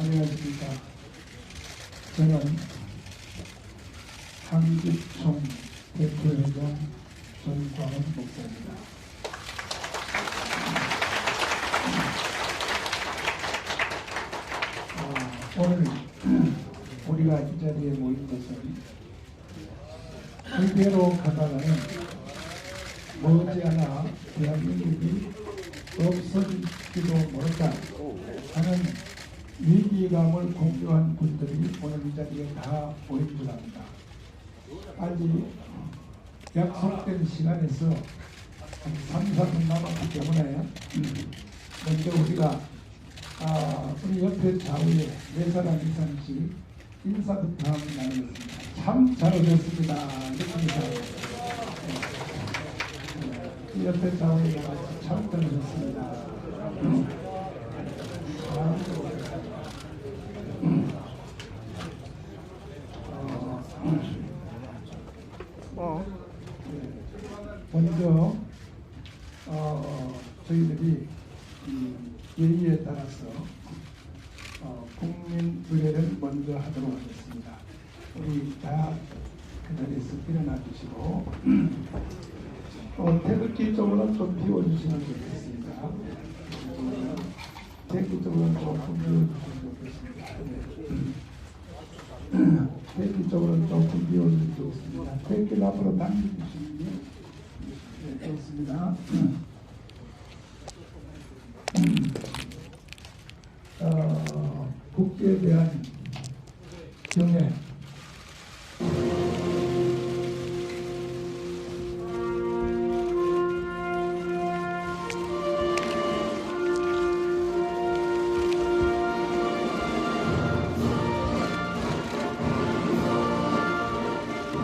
안녕하십니까. 저는 한국총 대표회장 전광훈 목사입니다. 오늘 우리가 이 자리에 모인 것은 이대로 가다가는 머지않아 대한민국이 없어질지도 모른다 하는 위기감을 공유한 분들이 오늘 이 자리에 다 모인 줄 압니다. 아직 약속된 시간에서 한 3, 4분 남았기 때문에 먼저 우리가 우리 옆에 좌우에 4사람 이상씩 인사부터 한번 나누겠습니다. 참 잘 오셨습니다. 옆에 좌우에 참 잘 오셨습니다. 먼저 저희들이 예의에 따라서 국민 의례를 먼저 하도록 하겠습니다. 우리 다 그 자리에서 일어나 주시고 태극기 쪽으로는 좀 비워주시면 좋겠습니다. 태극기 쪽으로는 조금 비워주시면 좋겠습니다. 태극기 쪽으로는 조금 비워주시면 좋겠습니다. 태극기를 앞으로 당겨주시면 좋습니다. 국기에 대한 경애,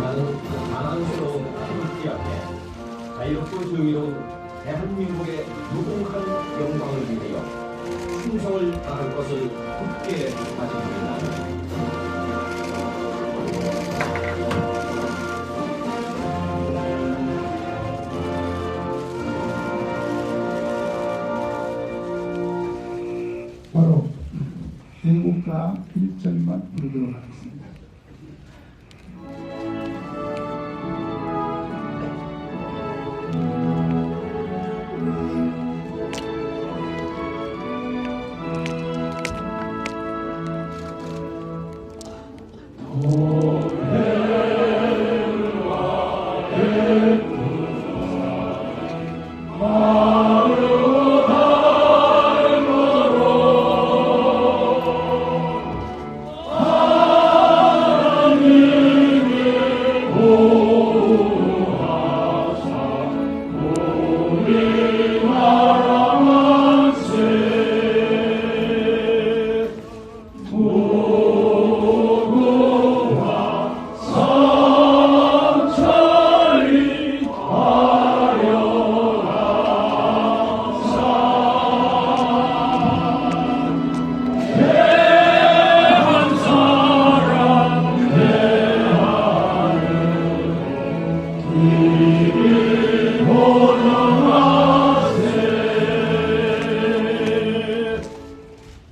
나는 자랑스러운 태극기 앞에 자유롭고 정의로운 대한민국의 무궁한 영광을 위하여 충성을 다할 것을 굳게 다짐합니다. 바로 애국가 1절만 부르도록 하겠습니다.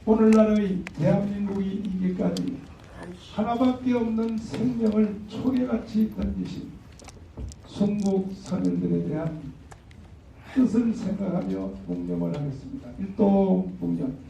오늘날의 대한민국이 이기까지 하나밖에 없는 생명을 초계같이 던지신 순국 선열들에 대한 뜻을 생각하며 묵념을 하겠습니다. 일동 묵념.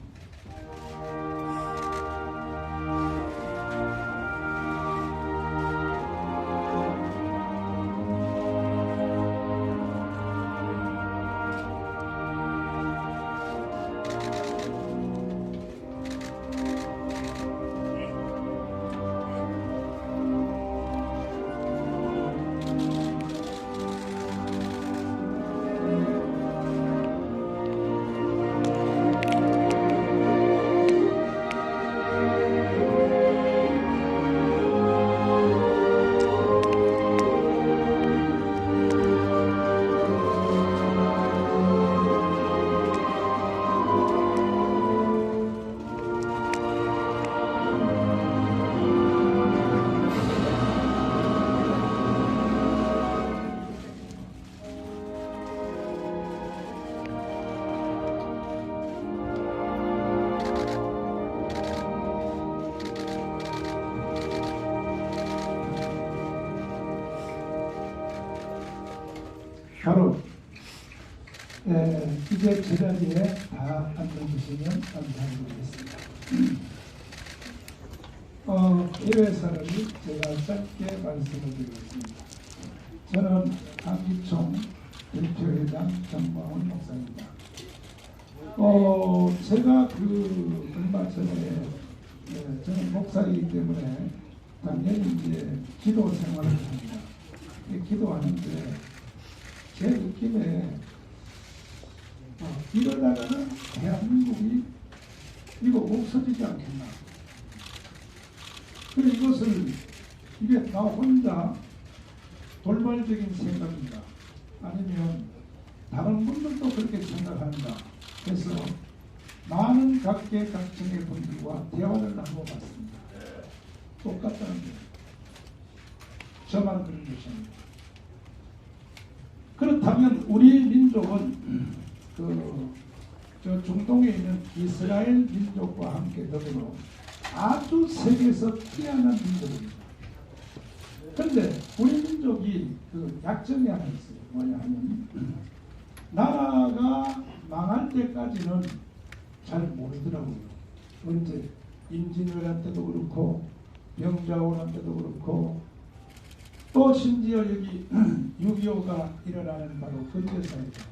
바로 이제 제자리에 다 앉아주시면 감사드리겠습니다. 예외 사람이 제가 짧게 말씀을 드리겠습니다. 저는 한기총 대표회장 정광훈 목사입니다. 제가 얼마 전에 저는 목사이기 때문에 당연히 이제 기도 생활을 합니다. 기도하는데 제 느낌에 이러다가는 대한민국이 이거 없어지지 않겠나. 그래 이것을 이게 나 혼자 돌발적인 생각인가 아니면 다른 분들도 그렇게 생각한다 해서 많은 각계각층의 분들과 대화를 나눠봤습니다. 똑같다는 게 저만 그런 것입니다. 그렇다면 우리 민족은 저 중동에 있는 이스라엘 민족과 함께 더불어 아주 세계에서 뛰어난 민족입니다. 그런데 우리 민족이 약점이 하나 있어요. 뭐냐 하면 나라가 망할 때까지는 잘 모르더라고요. 언제 임진왜란때도 그렇고 병자호란때도 그렇고 또 심지어 여기 6.25가 일어나는 바로 근대사이죠.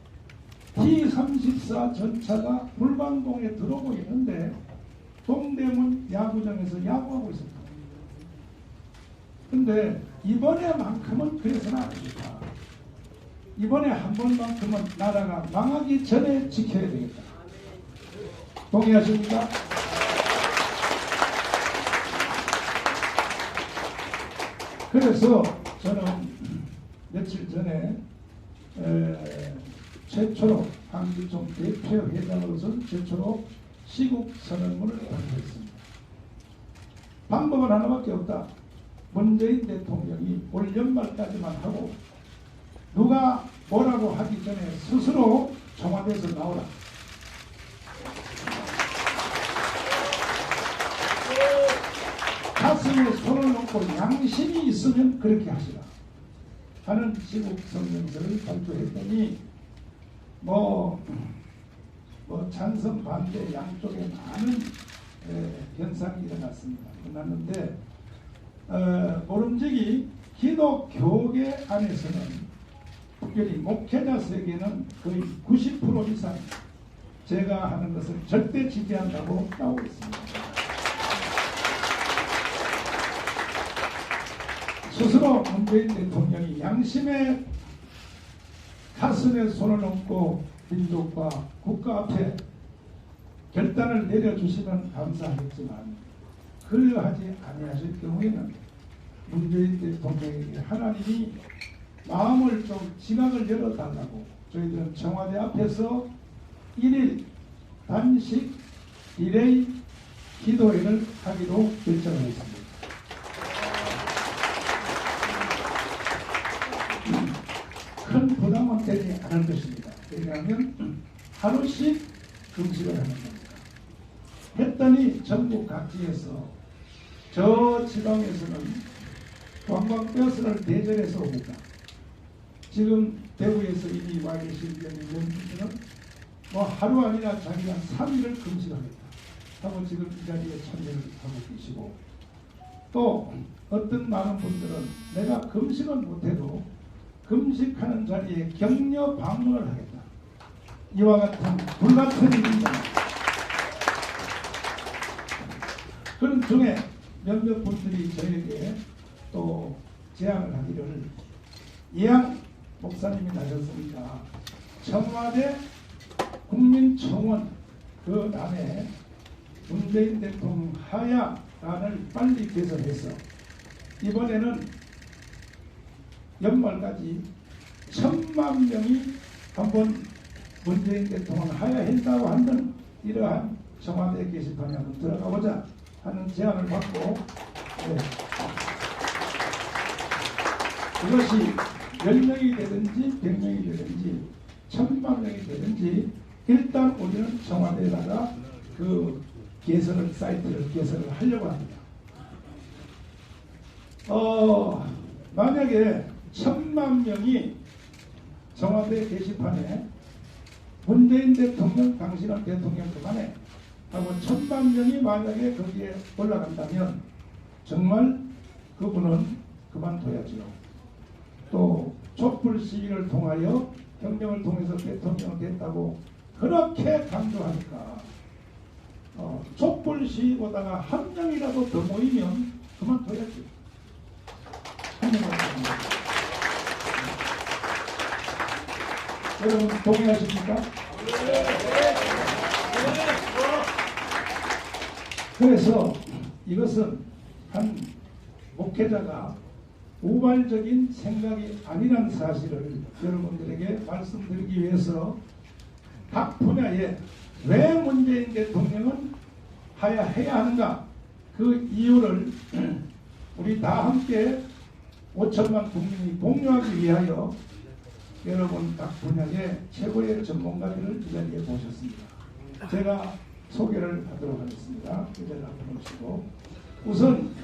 T-34 전차가 불광동에 들어오고 있는데 동대문 야구장에서 야구하고 있었다. 근데 이번에만큼은 그래서는 안 되겠다. 이번에 한 번만큼은 나라가 망하기 전에 지켜야 되겠다. 동의하십니까? 그래서 저는 며칠 전에 최초로 한기총 대표회장으로서 최초로 시국 선언문을 발표했습니다. 방법은 하나밖에 없다. 문재인 대통령이 올 연말까지만 하고 누가 뭐라고 하기 전에 스스로 청와대에서 나오라. 가슴에 손을 놓고 양심이 있으면 그렇게 하시라 하는 시국 성명서를 발표했더니 찬성 반대 양쪽에 많은 현상이 일어났습니다. 끝났는데 모름지기 기독교계 안에서는 특별히 목회자 세계는 거의 90% 이상 제가 하는 것을 절대 지지한다고 나오고 있습니다. 스스로 문재인 대통령이 양심의 가슴에 손을 얹고 민족과 국가 앞에 결단을 내려주시면 감사하겠지만 그러하지 아니하실 경우에는 문재인 대통령에게 하나님이 마음을 좀 지각을 열어달라고 저희들은 청와대 앞에서 1일 단식 디레이 기도회를 하기로 결정을 했습니다. 큰 부담은 되지 않을 것입니다. 왜냐하면 하루씩 금식을 하는 겁니다. 했더니 전국 각지에서 저 지방에서는 관광버스를 대전해서 옵니다. 지금 대구에서 이미 와 계신 분들은 하루 아니라 자기가 3일을 금식하겠다 하고 지금 이 자리에 참여를 하고 계시고 또 어떤 많은 분들은 내가 금식은 못해도 금식하는 자리에 격려 방문을 하겠다. 이와 같은 불같은 일입니다. 그런 중에 몇몇 분들이 저에게 또 제안을 하기를 이양 목사님이 나셨으니까 청와대 국민청원 그 다음에 문재인 대통령 하야란을 빨리 개설해서 이번에는 연말까지 1000만 명이 한번 문재인 대통령 하야한다고 하는 이러한 청와대 게시판에 한번 들어가보자 하는 제안을 받고 그것이 10명이 되든지 100명이 되든지 1000만 명이 되든지 일단 우리는 청와대에다가 그 사이트를 개설을 하려고 합니다. 만약에 1000만 명이 청와대 게시판에 문재인 대통령 당신은 대통령 그만해 하고 1000만 명이 만약에 거기에 올라간다면 정말 그분은 그만둬야지요. 또 촛불 시위를 통하여 혁명을 통해서 대통령이 됐다고 그렇게 강조하니까 촛불 시위보다가 한 명이라도 더 모이면 그만둬야지. 한 명이라도 더 모이면. 여러분 동의하십니까? 그래서 이것은 한 목회자가 우발적인 생각이 아니라는 사실을 여러분들에게 말씀드리기 위해서 각 분야에 왜 문재인 대통령은 해야 하는가 그 이유를 우리 다 함께 5천만 국민이 공유하기 위하여 여러분 각 분야의 최고의 전문가들을 이 자리에 모셨습니다. 제가 소개를 하도록 하겠습니다. 이 자리를 한번 오시고 우선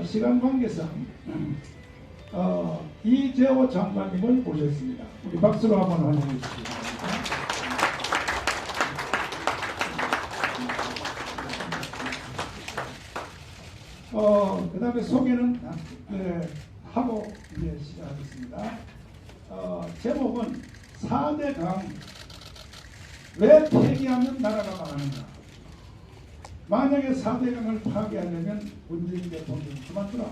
시간 관계상 이재호 장관님을 모셨습니다. 우리 박수로 한번 환영해 주시기 바랍니다. 그 다음에 소개는 하고 이제 시작하겠습니다. 제목은 4대 강 왜 폐기하면 나라가 망하는가. 만약에 4대 강을 파괴하려면 문재인 대통령이 그만두라.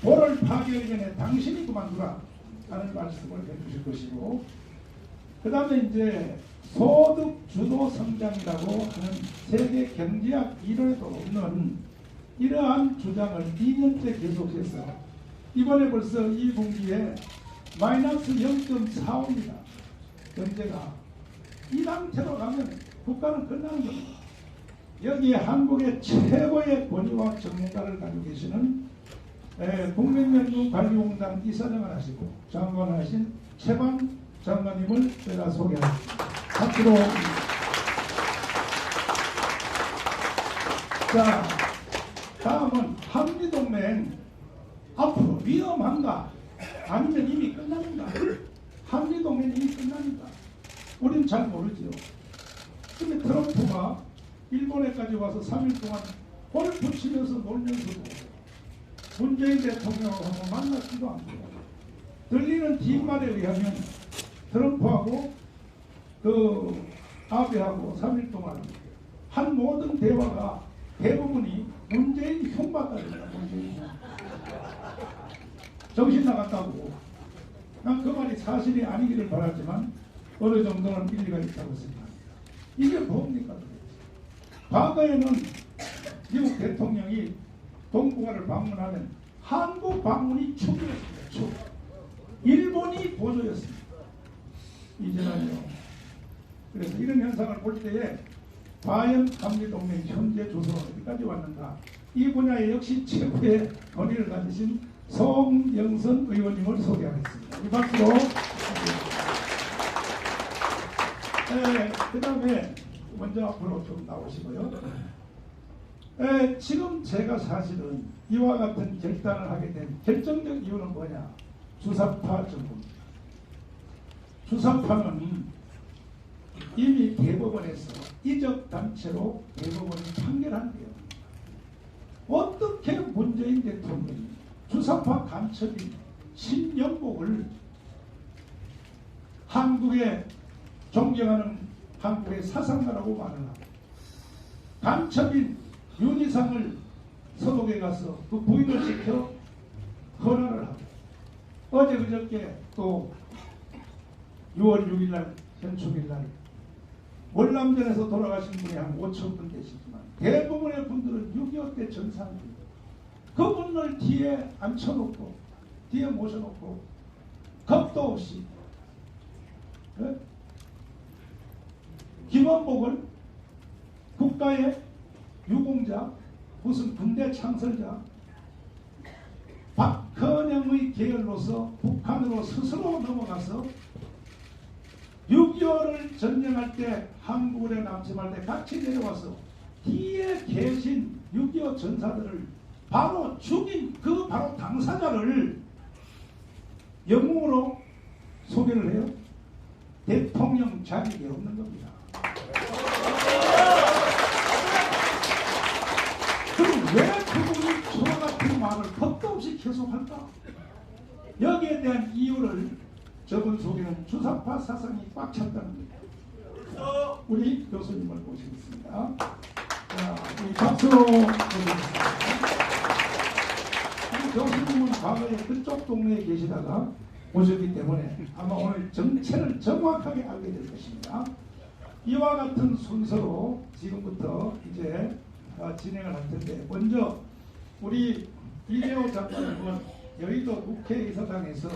도를 파괴하기 전에 당신이 그만두라 하는 말씀을 해주실 것이고 그 다음에 이제 소득 주도 성장이라고 하는 세계 경제학 이론에도 없는 이러한 주장을 2년째 계속해서 이번에 벌써 2분기에 마이너스 0.45입니다. 경제가 이 상태로 가면 국가는 끝나는 겁니다. 여기에 한국의 최고의 권위와 전문가를 가지고 계시는 국민연금관리공단 이사장을 하시고 장관을 하신 최방 장관님을 제가 소개하겠습니다. 박수로. 자, 다음은 한미동맹 앞으로 위험한가 아니면 이미 끝납니까? 한미동맹이 이미 끝납니까? 우리는 잘 모르죠. 근데 트럼프가 일본에까지 와서 3일 동안 골프 치면서 놀면서도 문재인 대통령하고 한번 만났지도 않고 들리는 뒷말에 의하면 트럼프하고 그 아베하고 3일 동안 한 모든 대화가 대부분이 문재인 흉봤다입니다. 문재인 정신 나갔다고. 난 그 말이 사실이 아니기를 바라지만 어느 정도는 일리가 있다고 생각합니다. 이게 뭡니까? 과거에는 미국 대통령이 동북아를 방문하면 한국 방문이 축이었습니다. 축. 일본이 보조였습니다. 이제는요. 그래서 이런 현상을 볼 때에 과연 한미동맹 현재 조서가 어디까지 왔는가? 이 분야에 역시 최고의 권위를 가지신 송영선 의원님을 소개하겠습니다. 이 박수로. 그 다음에 먼저 앞으로 좀 나오시고요. 지금 제가 사실은 이와 같은 결단을 하게 된 결정적 이유는 뭐냐? 주사파 정부입니다. 주사파는 이미 대법원에서 이적단체로 대법원이 판결한 거예요. 어떻게 문재인 대통령이 주사파 간첩인 신영복을 한국에 존경하는 한국의 사상가라고 말을 하고 간첩인 윤희상을 서독에 가서 그 부인을 시켜 헌화를 하고 어제 그저께 또 6월 6일날 현충일날 월남전에서 돌아가신 분이 한 5천 분 계시지만 대부분의 분들은 6.25 때 전사입니다. 그분을 뒤에 앉혀놓고 뒤에 모셔놓고 겁도 없이 김원복을 국가의 유공자 무슨 군대 창설자 박헌영의 계열로서 북한으로 스스로 넘어가서 6.25를 전쟁할 때 한국에 남침할 때 같이 내려와서 뒤에 계신 6.25 전사들을 바로 죽인 그 바로 당사자를 영웅으로 소개를 해요? 대통령 자격이 없는 겁니다. 그럼 왜 그분이 저와 같은 말을 겁도 없이 계속할까? 여기에 대한 이유를 저번 속에는 주사파 사상이 꽉 찼다는 겁니다. 우리 교수님을 모시겠습니다. 자, 우리 박수 보내주십시오. 우리 교수님은 과거에 그쪽 동네에 계시다가 오셨기 때문에 아마 오늘 정체를 정확하게 알게 될 것입니다. 이와 같은 순서로 지금부터 이제 진행을 할 텐데, 먼저 우리 이재호 장관님은 여의도 국회의사당에서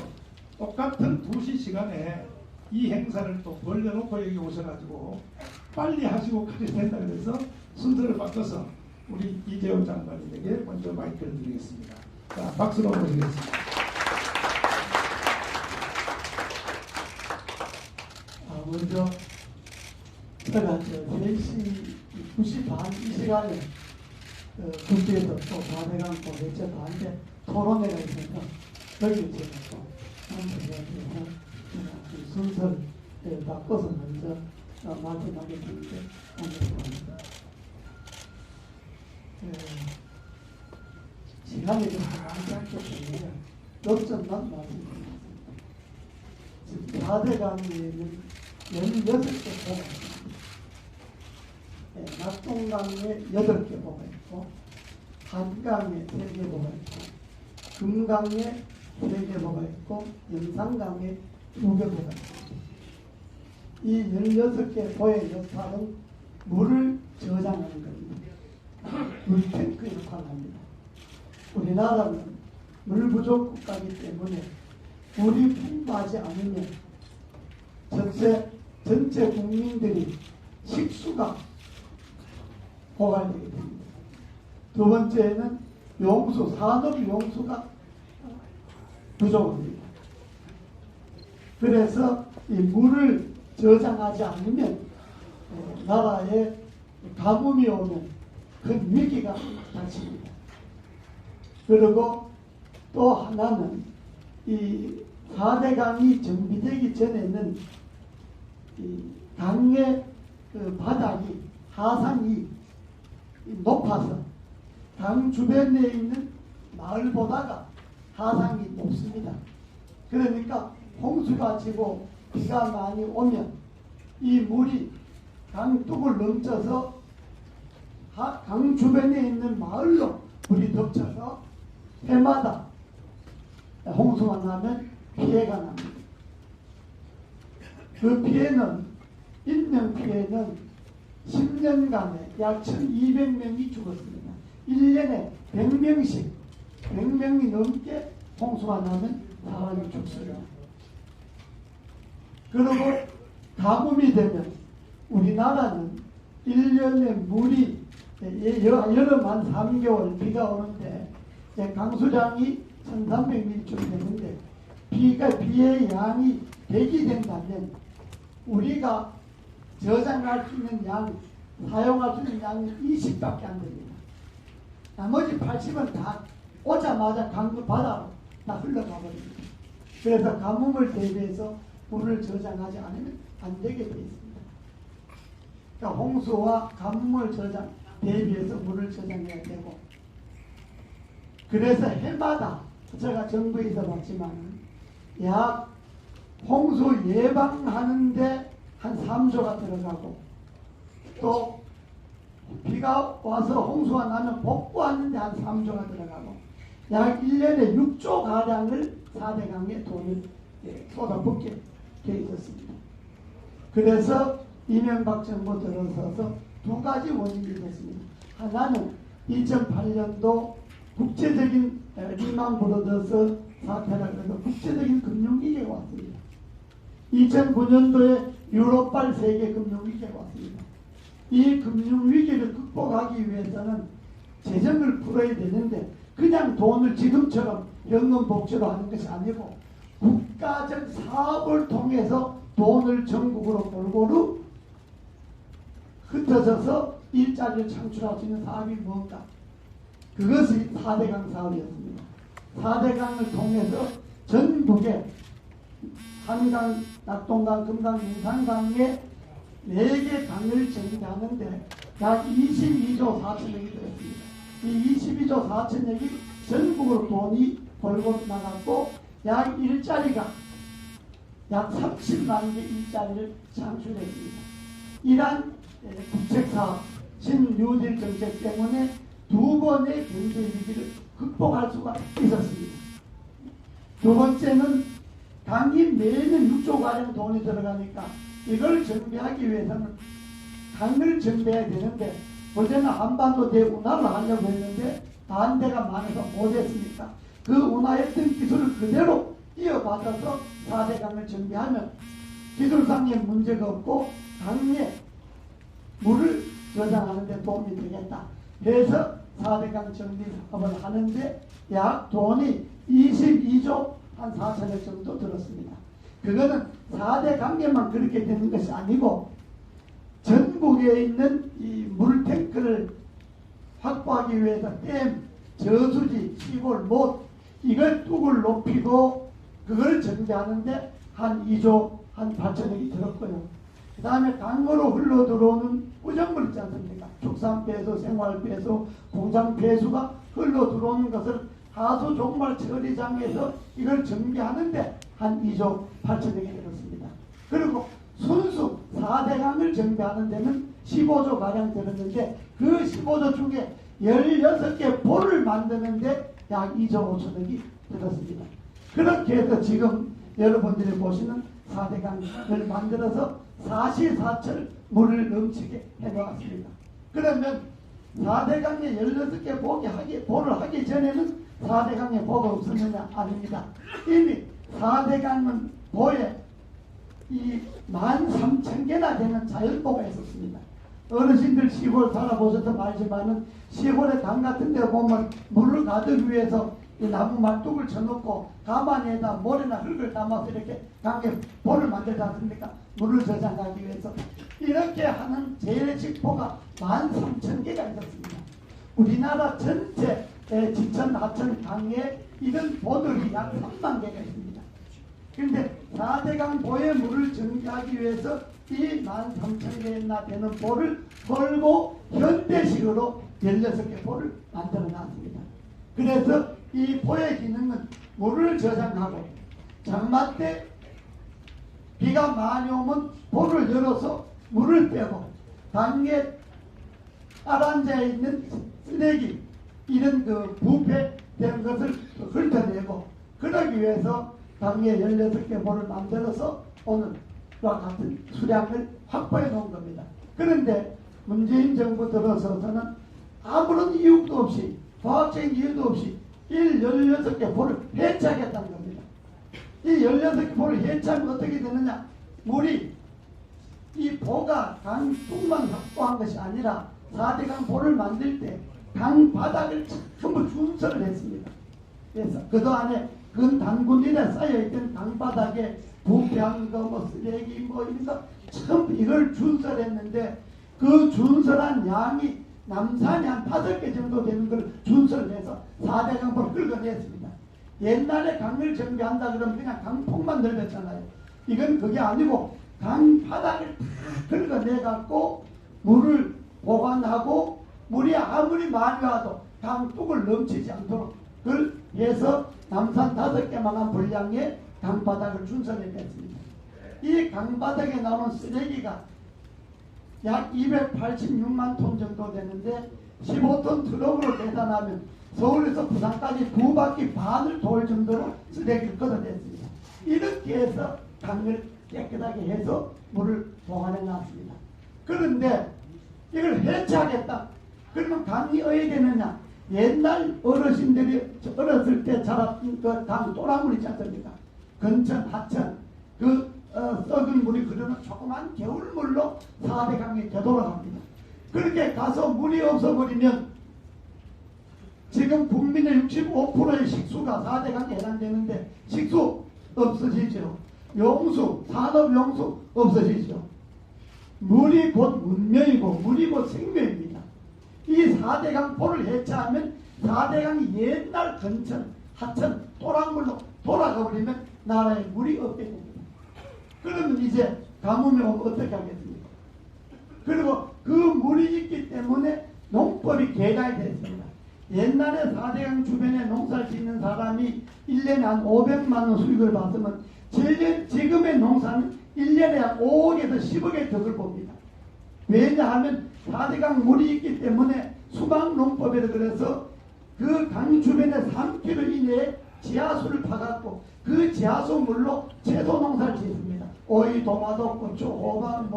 똑같은 2시 시간에 이 행사를 또 벌려놓고 여기 오셔가지고 빨리 하시고 가야 된다 그래서 순서를 바꿔서 우리 이재호 장관님에게 먼저 마이크를 드리겠습니다. 자, 박수로 모시겠습니다. 먼저 제가 3시 9시 반 이 시간에 국회에서 또 과대강 또 대체 반대 토론회가 있어서 여기 제가 또 참석해서 그 순서를 바꿔서 먼저 말씀하겠는데 감사합니다. 시간이 좀 많지 않기 때문에 요점만 말씀드리겠습니다. 지금 과대강에는 16개 보가 있습니다. 낙동강에 8개 보가 있고, 한강에 3개 보가 있고, 금강에 3개 보가 있고, 영산강에 2개 보가 있습니다. 이 16개 보의 역할은 물을 저장하는 겁니다. 물탱크 역할을 합니다. 우리나라는 물 부족 국가이기 때문에 물이 풍부하지 않으면 전체 국민들이 식수가 고갈되게 됩니다. 두 번째는 용수, 산업 용수가 부족합니다. 그래서 이 물을 저장하지 않으면 나라에 가뭄이 오는 큰 위기가 닥칩니다. 그리고 또 하나는 이 4대강이 정비되기 전에는 이 강의 그 바닥이 하상이 높아서 강 주변에 있는 마을보다가 하상이 높습니다. 그러니까 홍수가 지고 비가 많이 오면 이 물이 강 뚝을 넘쳐서 강 주변에 있는 마을로 물이 덮쳐서 해마다 홍수가 나면 피해가 납니다. 그 피해는 인명 피해는 10년간에 약 1200명이 죽었습니다. 1년에 100명이 넘게 홍수가 나면 사람이 죽습니다. 그리고 가뭄이 되면 우리나라는 1년에 물이 여름 한 3개월 비가 오는데 강수량이 1300mm쯤 되는데 비의 양이 100이 된다면 우리가 저장할 수 있는 양, 사용할 수 있는 양이 20밖에 안 됩니다. 나머지 80은 다 오자마자 강수 바다로 다 흘러가 버립니다. 그래서 가뭄을 대비해서 물을 저장하지 않으면 안 되게 되어 있습니다. 그러니까 홍수와 가뭄을 대비해서 물을 저장해야 되고, 그래서 해마다 제가 정부에서 봤지만 약 홍수 예방하는데 한 3조가 들어가고, 또 비가 와서 홍수가 나면 복구하는데 한 3조가 들어가고, 약 1년에 6조 가량을 4대강에 돈을 쏟아붓게 되어 있었습니다. 그래서 이명박 정부 들어서서 두 가지 원인이 됐습니다. 하나는 2008년도 국제적인 리만 브로더스 사태라 그래서 국제적인 금융위기가 왔습니다. 2009년도에 유로발 세계 금융위기가 왔습니다. 이 금융위기를 극복하기 위해서는 재정을 풀어야 되는데 그냥 돈을 지금처럼 현금 복지로 하는 것이 아니고 국가적 사업을 통해서 돈을 전국으로 골고루 흩어져서 일자리를 창출할 수 있는 사업이 뭔가? 그것이 4대강 사업이었습니다. 4대강을 통해서 전국에 한강, 낙동강, 금강, 인산강에 4개 강을 정비하는데 약 22조 4천억이 들었습니다. 이 22조 4천억이 전국으로 돈이 벌고 나갔고 약 일자리가 약 30만 개 일자리를 창출했습니다. 이러한 국책사업, 신뉴딜 정책 때문에 2번의 경제 위기를 극복할 수가 있었습니다. 두 번째는 강이 매년 6조가량 돈이 들어가니까 이걸 정비하기 위해서는 강을 정비해야 되는데 어제는 한반도 대운하를 하려고 했는데 반대가 많아서 못했으니까 그 운하했던 기술을 그대로 이어받아서 4대 강을 정비하면 기술상의 문제가 없고 강에 물을 저장하는 데 도움이 되겠다. 그래서 4대 강 정비 사업을 하는데 약 돈이 22조 한 4천억 정도 들었습니다. 그거는 4대 강에만 그렇게 되는 것이 아니고 전국에 있는 이 물탱크를 확보하기 위해서 댐, 저수지, 시골, 못 이걸 뚝을 높이고 그걸 정비하는데 한 2조 한 8천억이 들었고요. 그 다음에 강으로 흘러 들어오는 부정물 있지 않습니까? 축산 배수, 생활 배수, 공장 배수가 흘러 들어오는 것을 하수 종말 처리장에서 이걸 정비하는데 한 2조 8천억이 들었습니다. 그리고 순수 4대강을 정비하는 데는 15조 가량 들었는데 그 15조 중에 16개 보를 만드는데 약 2조 5천억이 들었습니다. 그렇게 해서 지금 여러분들이 보시는 4대강을 만들어서 사시사철 물을 넘치게 해놓았습니다. 그러면 4대강에 16개 보를 하기 전에는 4대강에 보가 없었느냐? 아닙니다. 이미 4대강은 보에 이 13,000개나 되는 자연보가 있었습니다. 어르신들 시골 살아보셔서 알지만은 시골의 강 같은 데 보면 물을 가두기 위해서 이 나무 말뚝을 쳐놓고 가마니에다 모래나 흙을 담아서 이렇게 강에 볼을 만들지 않습니까? 물을 저장하기 위해서 이렇게 하는 재래식 보가 13,000개가 있었습니다. 우리나라 전체 지천, 하천, 강에 이런 보들이 약 3만 개가 있습니다. 그런데 4대강 보의 물을 정비하기 위해서 이 13,000개나 되는 보를 걸고 현대식으로 16개 보를 만들어 놨습니다. 그래서 이 보의 기능은 물을 저장하고 장마 때 비가 많이 오면 보를 열어서 물을 빼고 강에 깔아앉아 있는 쓰레기 이런 그 부패된 것을 훑어내고 그러기 위해서 강에 16개 보를 만들어서 오늘과 같은 수량을 확보해 놓은 겁니다. 그런데 문재인 정부 들어서서는 아무런 이유도 없이 과학적인 이유도 없이 16개 보를 해체하겠다는 겁니다. 이 16개 보를 해체하면 어떻게 되느냐? 물이 이 보가 강 뚝만 확보한 것이 아니라 4대강 보를 만들 때 강 바닥을 전부 준설을 했습니다. 그래서 그동안에 근 당군일에 쌓여있던 강 바닥에 부패한 거, 뭐 쓰레기 뭐 이런 거 전부 이걸 준설했는데 그 준설한 양이 남산이 한 5개 정도 되는 걸 준설을 해서 4대강 보를 긁어냈습니다. 옛날에 강을 정비한다 그러면 그냥 강폭만 넓혔잖아요. 이건 그게 아니고 강 바닥을 다 긁어내갖고 물을 보관하고 물이 아무리 많이 와도 강 뚝을 넘치지 않도록 그걸 해서 남산 5개만한 분량의 강바닥을 준설해냈습니다. 이 강바닥에 나오는 쓰레기가 약 286만 톤 정도 되는데 15톤 트럭으로 계산하면 서울에서 부산까지 2바퀴 반을 돌 정도로 쓰레기를 걷어냈습니다. 이렇게 해서 강을 깨끗하게 해서 물을 보관해 놨습니다. 그런데 이걸 해체하겠다. 그러면 강이 어디 되느냐? 옛날 어르신들이 어렸을 때 자랐던 그 강 또라물 있지 않습니까? 근천, 하천, 썩은 물이 흐르는 조그만 겨울물로 4대강이 되돌아갑니다. 그렇게 가서 물이 없어버리면 지금 국민의 65%의 식수가 4대강에 해당되는데 식수 없어지죠. 용수, 산업용수 없어지죠. 물이 곧 문명이고 물이 곧 생명입니다. 이 4대강 보를 해체하면 4대강이 옛날 근천, 하천, 또랑물로 돌아가 버리면 나라에 물이 없게 됩니다. 그러면 이제 가뭄이 오면 어떻게 하겠습니까? 그리고 그 물이 있기 때문에 농법이 개각이 됐습니다. 옛날에 4대강 주변에 농사를 짓는 사람이 1년에 한 500만 원 수익을 받으면 지금의 농사는 1년에 한 5억에서 10억의 덕을 봅니다. 왜냐하면 4대강 물이 있기 때문에 수박농법이라 그래서 그 강 주변에 3km 이내에 지하수를 파갖고 그 지하수 물로 채소 농사를 짓습니다. 오이, 도마도, 고추, 호박,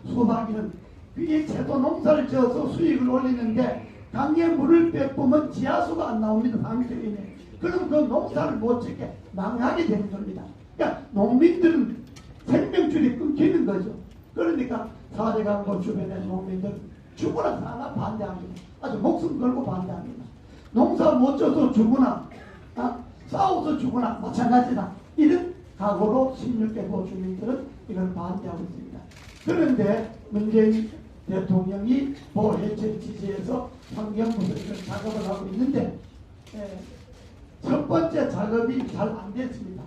수박 이런 이 채소 농사를 지어서 수익을 올리는데 강에 물을 빼보면 지하수가 안 나옵니다. 3km 이내에. 그럼 그 농사를 못 짓게 망하게 되는 겁니다. 그러니까 농민들은 생명줄이 끊기는 거죠. 그러니까 4대강고 주변의 농민들 죽으나 사나 반대합니다. 아주 목숨 걸고 반대합니다. 농사 못 져서 죽으나 싸워서 죽으나 마찬가지다. 이런 각오로 16개 주민들은 이걸 반대하고 있습니다. 그런데 문재인 대통령이 보호해체를 지지해서 환경부에서 이런 작업을 하고 있는데 첫 번째 작업이 잘 안 됐습니다.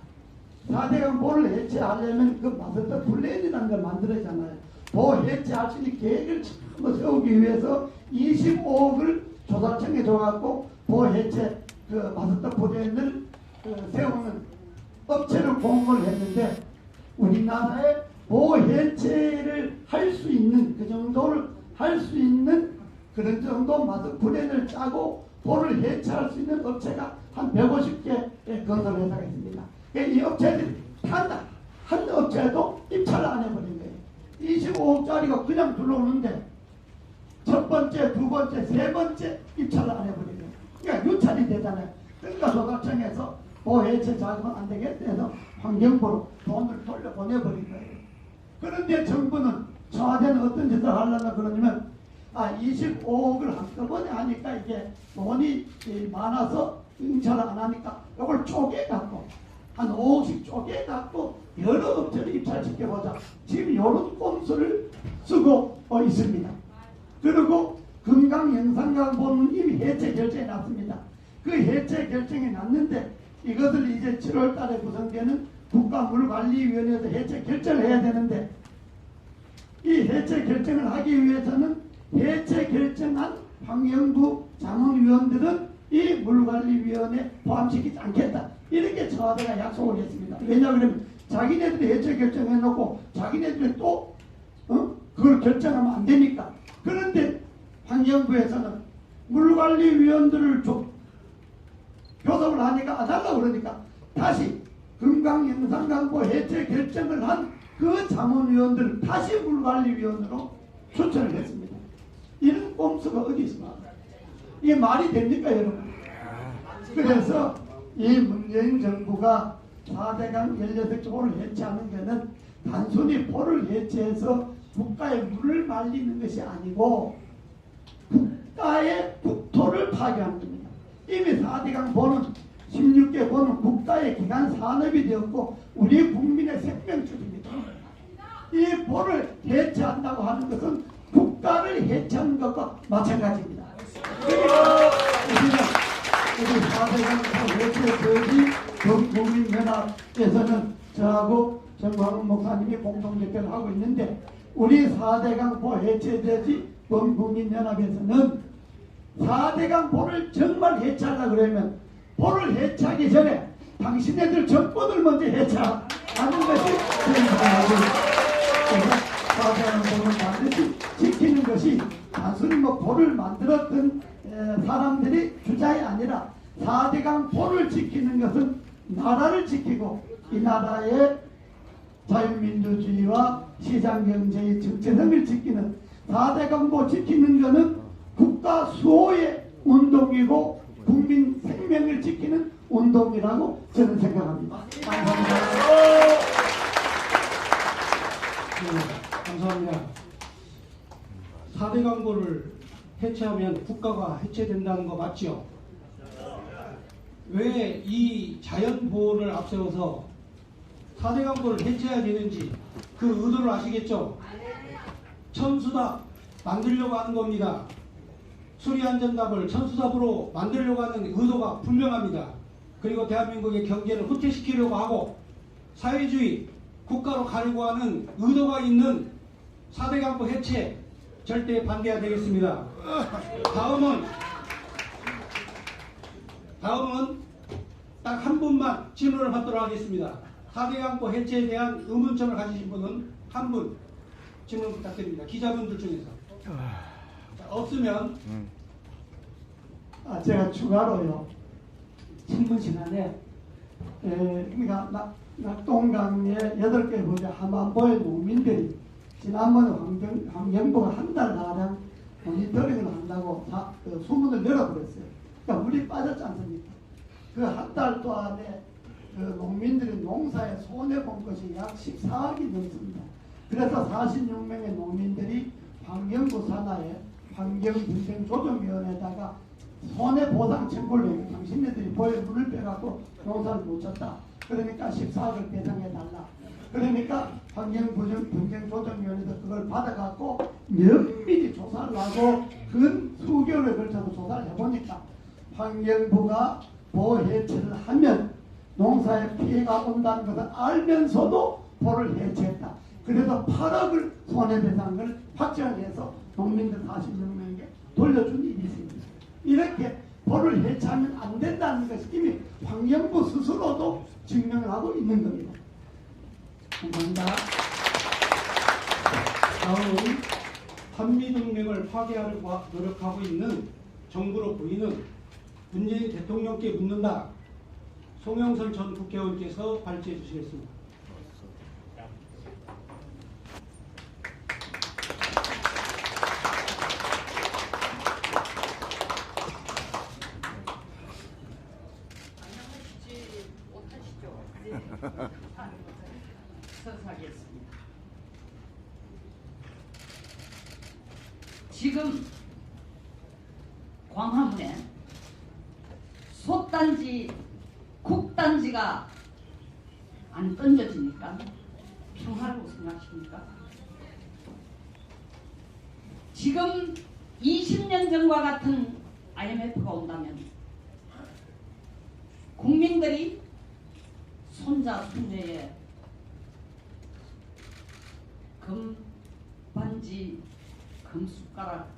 4대강 보를 해체하려면 그 마스터 플랜이라는 걸 만들었잖아요. 보호 해체할 수 있는 계획을 처음 세우기 위해서 25억을 조달청에 줘갖고 보호 해체 그 마스터 플랜을 세우는 업체를 공모를 했는데 우리나라에 보호 해체를 할 수 있는 그 정도를 할 수 있는 그런 정도 마스터 플랜을 짜고 보를 해체할 수 있는 업체가 한 150개 건설 회사가 있습니다. 이 업체들이 한 업체도 입찰을 안 해버린 거예요. 25억짜리가 그냥 들어오는데 첫 번째, 두 번째, 세 번째 입찰을 안 해버린 거예요. 그러니까 유찰이 되잖아요. 그러니까 조달청에서 보해체 작업은 안 되겠다 해서 환경부로 돈을 돌려보내버린 거예요. 그런데 정부는 청와대는 어떤 짓을 하려나 그러냐면 25억을 한꺼번에 하니까 이게 돈이 많아서 응찰을 안 하니까 이걸 쪼개갖고 한 5억씩 쪼개갖고 여러 업체를 입찰시켜보자. 지금 이런 꼼수를 쓰고 있습니다. 그리고 금강영산강보는 이미 해체 결정이 났습니다. 그 해체 결정이 났는데 이것을 이제 7월 달에 구성되는 국가물관리위원회에서 해체 결정을 해야 되는데 이 해체 결정을 하기 위해서는 해체 결정한 환경부 자문위원들은 이 물관리위원회에 포함시키지 않겠다. 이렇게 청와대가 약속을 했습니다. 왜냐하면 자기네들이 해체 결정해놓고 자기네들이 또 그걸 결정하면 안 되니까. 그런데 환경부에서는 물관리위원들을 교섭을 하니까 안 하려고 그러니까 다시 금강영산강보 해체 결정을 한 그 자문위원들을 다시 물관리위원으로 추천을 했습니다. 이런 꼼수가 어디 있습니까? 이게 말이 됩니까 여러분? 그래서 이 문재인 정부가 4대강 16개 보를 해체하는 것은 단순히 보를 해체해서 국가의 물을 말리는 것이 아니고 국가의 국토를 파괴하는 겁니다. 이미 4대강 보는 16개 보는 국가의 기간 산업이 되었고 우리 국민의 생명줄입니다. 이 보를 해체한다고 하는 것은 국가를 해체하는 것과 마찬가지입니다. 그러니까 우리 4대강 해체 저지 국민연합에서는 저하고 정광훈 목사님이 공동대표를 하고 있는데 우리 4대강 보 해체 저지 범국민연합에서는 4대강 보를 정말 해체하려고 그러면 보를 해체하기 전에 당신네들 정권을 먼저 해체하는 것이 생각하고 있습니다. 4대강 보를 반드시 지키는 것이 단순히 보를 만들었던 사람들이 주장이 아니라 4대강 보를 지키는 것은 나라를 지키고 이 나라의 자유민주주의와 시장경제의 정체성을 지키는 4대강 보 지키는 것은 국가 수호의 운동이고 국민 생명을 지키는 운동이라고 저는 생각합니다. 감사합니다. 감사합니다. 4대 강보를 해체하면 국가가 해체된다는 거 맞죠? 왜 이 자연보호를 앞세워서 4대 강보를 해체해야 되는지 그 의도를 아시겠죠? 천수답 만들려고 하는 겁니다. 수리안전답을 천수답으로 만들려고 하는 의도가 분명합니다. 그리고 대한민국의 경제를 후퇴시키려고 하고 사회주의 국가로 가려고 하는 의도가 있는 4대 강포 해체 절대 반대해야 되겠습니다. 다음은 딱 한 분만 질문을 받도록 하겠습니다. 4대 강포 해체에 대한 의문점을 가지신 분은 한 분 질문 부탁드립니다. 기자분들 중에서. 자, 없으면 제가 추가로요. 질문 시간에 그러니까 낙동강의 8개 부지 하만보의 농민들이 지난번에 환경부가 한 달 가량 모니터링을 한다고 소문을 열어버렸어요. 그러니까 물이 빠졌지 않습니까? 그 한 달 동안에 그 농민들이 농사에 손해본 것이 약 14억이 넘습니다. 그래서 46명의 농민들이 환경부 산하에 환경분쟁조정위원회에다가 손해보상 청구를 해요. 당신네들이 보에 물을 빼갖고 농사를 못 쳤다. 그러니까 14억을 배상해달라. 그러니까 환경분쟁조정위원회에서 그걸 받아갖고 면밀히 조사를 하고 근 수개월에 걸쳐서 조사를 해보니까 환경부가 보해체를 하면 농사에 피해가 온다는 것을 알면서도 보를 해체했다. 그래서 8억을 손해배상을 확정해서 농민들 46명에게 돌려준 일이 있습니다. 이렇게 보를 해체하면 안 된다는 것이 이미 환경부 스스로도 증명을 하고 있는 겁니다. 감사합니다. 다음은 한미동맹을 파괴하려고 노력하고 있는 정부로 보이는 문재인 대통령께 묻는다. 송영선 전 국회의원께서 발제해 주시겠습니다. 서사하겠습니다. 지금 광화문에 솥단지, 국단지가 안 던져지니까 평화라고 생각하십니까? 지금 20년 전과 같은 IMF가 온다면 국민들이 손자, 손녀의 금반지, 금숟가락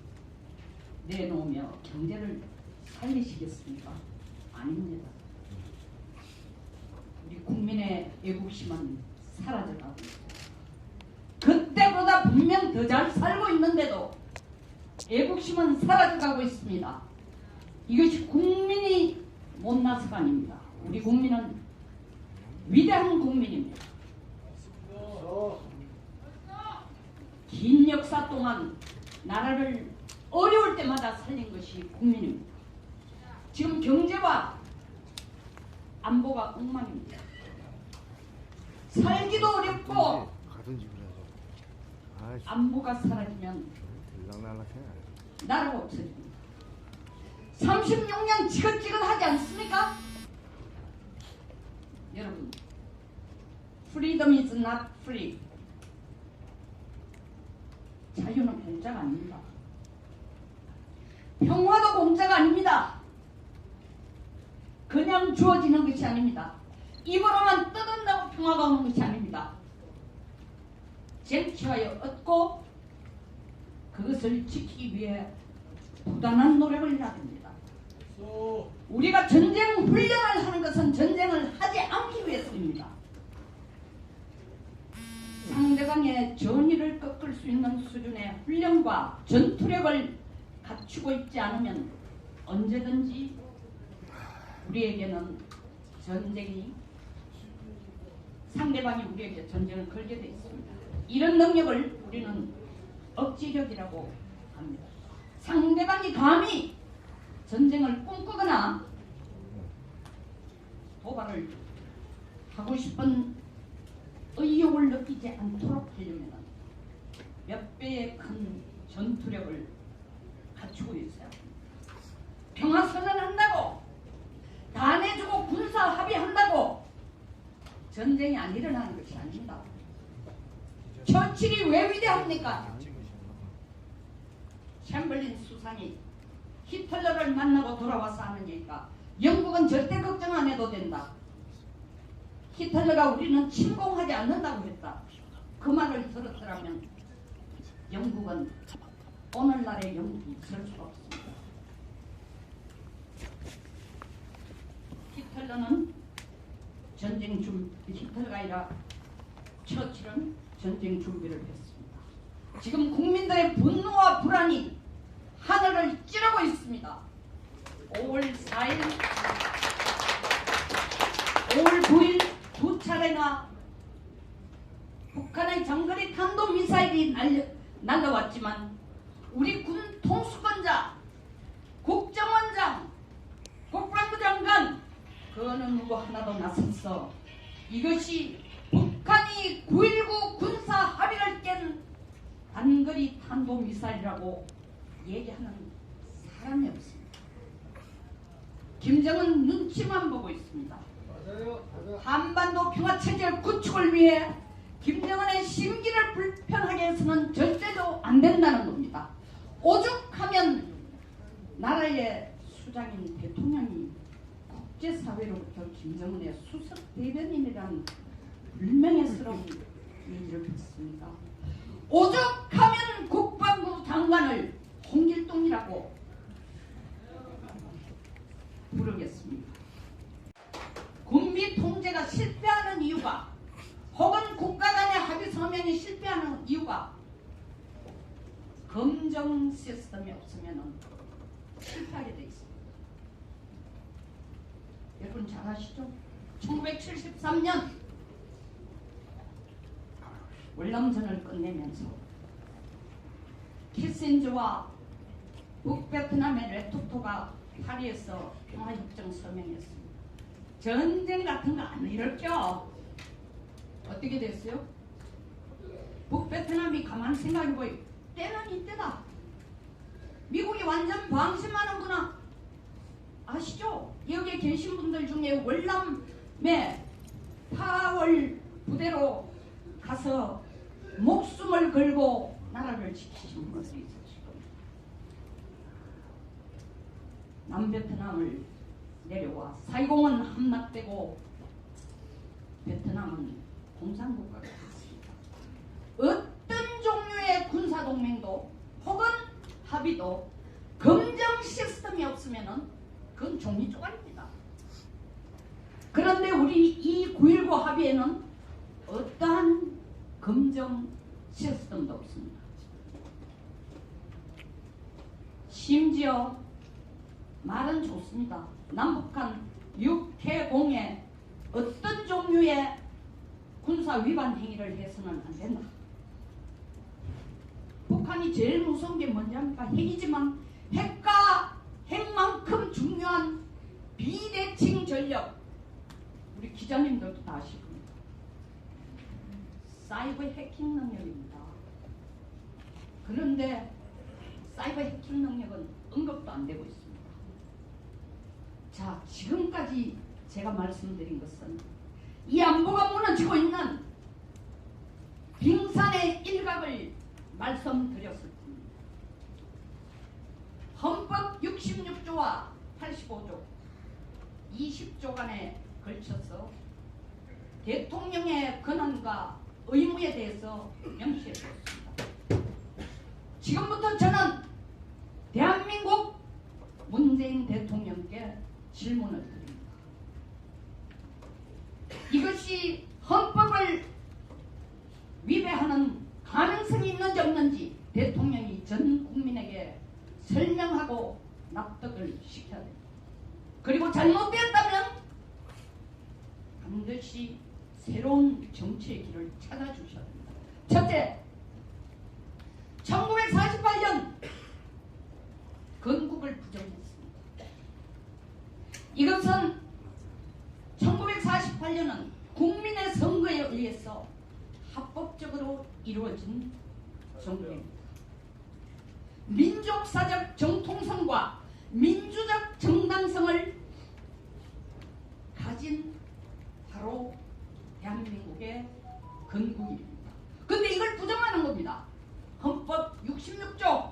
내놓으며 경제를 살리시겠습니까? 아닙니다. 우리 국민의 애국심은 사라져가고 있습니다. 그때보다 분명 더 잘 살고 있는데도 애국심은 사라져가고 있습니다. 이것이 국민이 못나서가 아닙니다. 우리 국민은 위대한 국민입니다. 긴 역사 동안 나라를 어려울 때마다 살린 것이 국민입니다. 지금 경제와 안보가 엉망입니다. 살기도 어렵고 안보가 사라지면 나라가 없어집니다. 36년 지긋지긋하지 않습니까? 여러분, freedom is not free. 자유는 공짜가 아닙니다. 평화도 공짜가 아닙니다. 그냥 주어지는 것이 아닙니다. 입으로만 떠든다고 평화가 오는 것이 아닙니다. 쟁취하여 얻고 그것을 지키기 위해 부단한 노력을 해야 됩니다. 우리가 전쟁 훈련을 하는 것은 전쟁을 하지 않기 위해서입니다. 상대방의 전의를 꺾을 수 있는 수준의 훈련과 전투력을 갖추고 있지 않으면 언제든지 우리에게는 전쟁이 상대방이 우리에게 전쟁을 걸게 되어 있습니다. 이런 능력을 우리는 억지력이라고 합니다. 상대방이 감히 전쟁을 꿈꾸거나 도발을 하고 싶은 의욕을 느끼지 않도록 하려면 몇 배의 큰 전투력을 갖추고 있어야 합니다. 평화선언한다고 다 내주고 군사 합의한다고 전쟁이 안 일어나는 것이 아닙니다. 처칠이 왜 위대합니까? 챔벌린 수상이 히틀러를 만나고 돌아와서 하는 얘기가 영국은 절대 걱정 안 해도 된다. 히틀러가 우리는 침공하지 않는다고 했다. 그 말을 들었더라면 영국은 오늘날의 영국이 있을 수가 없습니다. 히틀러는 히틀러가 아니라 처칠은 전쟁 준비를 했습니다. 지금 국민들의 분노와 불안이 하늘을 찌르고 있습니다. 5월 4일, 5월 9일 두 차례나 북한의 장거리 탄도미사일이 날라왔지만 우리 군 통수권자, 국정원장, 국방부 장관 그 어느 누구 하나도 나섰어 이것이 북한이 9.19 군사 합의를 깬 단거리 탄도미사일이라고 얘기하는 사람이 없습니다. 김정은 눈치만 보고 있습니다. 한반도 평화체제 구축을 위해 김정은의 심기를 불편하게 해서는 절대로 안 된다는 겁니다. 오죽하면 나라의 수장인 대통령이 국제사회로부터 김정은의 수석 대변인이라는 불명예스러운 얘기를 했습니다. 오죽하면 국방부 장관을 홍길동이라고 부르겠습니다. 군비 통제가 실패하는 이유가 혹은 국가 간의 합의 서명이 실패하는 이유가 검정 시스템이 없으면 실패하게 돼 있습니다. 여러분 잘 아시죠? 1973년 월남전을 끝내면서 키신저와 북베트남의 레토토가 파리에서 평화협정 서명했습니다. 전쟁 같은 거 안 일었죠? 어떻게 됐어요? 북베트남이 가만히 생각해보니 때는 이때다. 미국이 완전 방심하는구나. 아시죠? 여기에 계신 분들 중에 월남의 파월 부대로 가서 목숨을 걸고 나라를 지키신 분들이 있으실 겁니다. 남베트남을 내려와 사이공은 함락되고 베트남은 공산국가가 됐습니다. 어떤 종류의 군사동맹도 혹은 합의도 검정 시스템이 없으면 그건 종이 쪼가립니다. 그런데 우리 이 9.19 합의에는 어떠한 검정 시스템도 없습니다. 심지어 말은 좋습니다. 남북한 육해공에 어떤 종류의 군사 위반 행위를 해서는 안 된다. 북한이 제일 무서운 게 뭐냐니까 핵이지만 핵만큼 중요한 비대칭 전력 우리 기자님들도 다 아실 겁니다. 사이버 해킹 능력입니다. 그런데 사이버 해킹 능력은 언급도 안 되고 있습니다. 자, 지금까지 제가 말씀드린 것은 이 안보가 무너지고 있는 빙산의 일각을 말씀드렸을 뿐입니다. 헌법 66조와 85조 20조간에 걸쳐서 대통령의 권한과 의무에 대해서 명시해 주었습니다. 지금부터 저는 대한민국 문재인 대통령께 질문을 드립니다. 이것이 헌법을 위배하는 가능성이 있는지 없는지 대통령이 전 국민에게 설명하고 납득을 시켜야 됩니다. 그리고 잘못되었다면 반드시 새로운 정치의 길을 찾아주셔야 됩니다. 첫째, 1948년 건국을 부정했습니다. 이것은 1948년은 국민의 선거에 의해서 합법적으로 이루어진 정부입니다. 민족사적 정통성과 민주적 정당성을 가진 바로 대한민국의 건국입니다. 그런데 이걸 부정하는 겁니다. 헌법 66조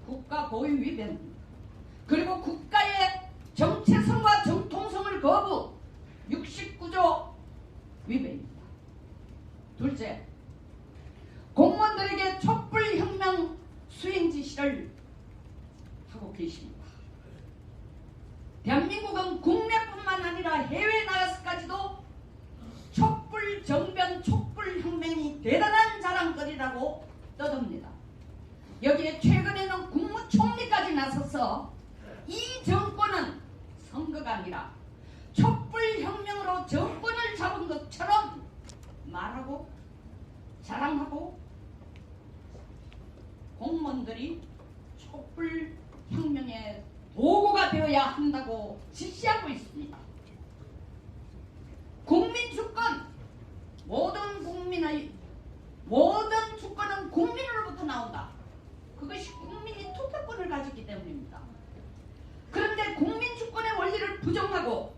국가 고유 위배입니다. 그리고 국가의 정체성과 정통성을 거부 60 둘째, 공무원들에게 촛불혁명 수행 지시를 하고 계십니다. 대한민국은 국내뿐만 아니라 해외에 나가서까지도 촛불 정변, 촛불 혁명이 대단한 자랑거리라고 떠듭니다. 여기에 최근에는 국무총리까지 나서서 이 정권은 선거가 아니라 촛불 혁명으로 정권을 잡은 것처럼 말하고 자랑하고 공무원들이 촛불 혁명의 도구가 되어야 한다고 지시하고 있습니다. 국민 주권, 모든 주권은 국민으로부터 나온다. 그것이 국민이 투표권을 가졌기 때문입니다. 그런데 국민 주권의 원리를 부정하고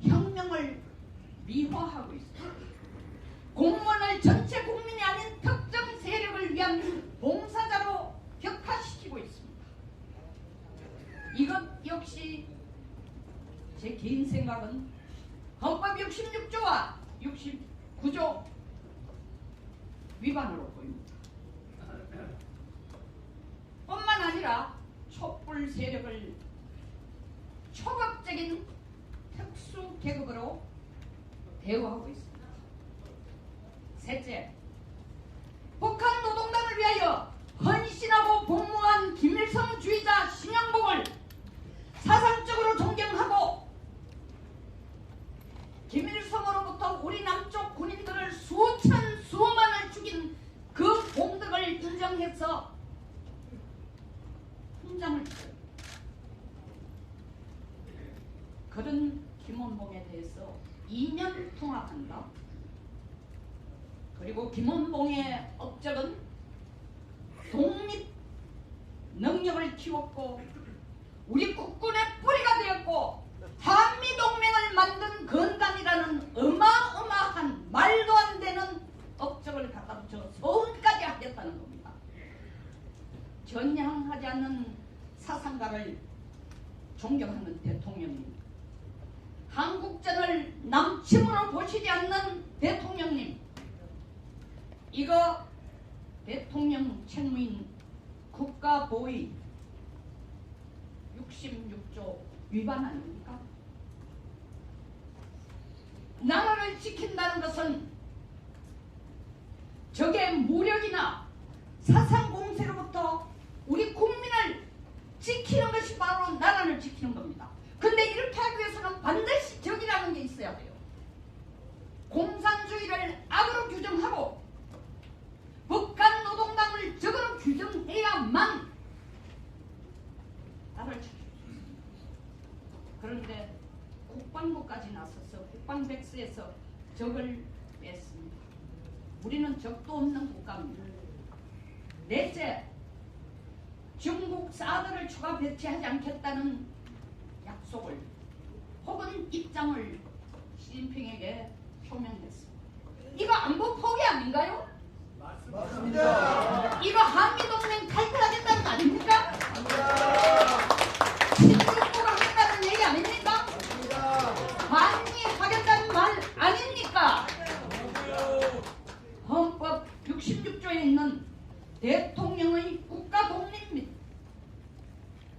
혁명을 미화하고 있습니다. 공무원을 전체 국민이 아닌 특정 세력을 위한 봉사자로 격화시키고 있습니다. 이것 역시 제 개인 생각은 헌법 66조와 69조 위반으로 보입니다. 뿐만 아니라 촛불 세력을 초각적인 특수 계급으로 대우하고 있습니다. 셋째, 북한 노동당을 위하여 헌신하고 복무한 김일성 주의자 신영복을 사상적으로 존경하고 김일성으로부터 우리 남쪽 군인들을 수만을 죽인 그 공덕을 인정해서 훈장을 주고 그런 김원봉에 대해서 2년 통합한다. 그리고 김원봉의 업적은 독립 능력을 키웠고 우리 국군의 뿌리가 되었고 한미동맹을 만든 건강이라는 어마어마한 말도 안 되는 업적을 갖다 붙여 서울까지 하겠다는 겁니다. 전향하지 않는 사상가를 존경하는 대통령님, 한국전을 남침으로 보시지 않는 대통령님, 이거 대통령 책무인 국가보위 66조 위반 아닙니까? 나라를 지킨다는 것은 적의 무력이나 사상공세로부터 우리 국민을 지키는 것이 바로 나라를 지키는 겁니다. 근데 이렇게 하기 위해서는 반드시 적이라는 게 있어야 돼요. 공산주의를 악으로 규정하고 북한 노동당을 적으로 규정해야만 나라를 지킬 수 있습니다. 그런데 국방부까지 나서서 국방백서에서 적을 뺐습니다. 우리는 적도 없는 국가입니다. 넷째, 중국 사드를 추가 배치하지 않겠다는 약속을 혹은 입장을 시진핑에게 표명했습니다. 이거 안보 포기 아닌가요? 맞습니다. 이거 한미동맹 탈퇴하겠다는 거 아닙니까? 신중국을 하겠다는 얘기 아닙니까? 반미하겠다는 말 아닙니까? 헌법 66조에 있는 대통령의 국가 독립 및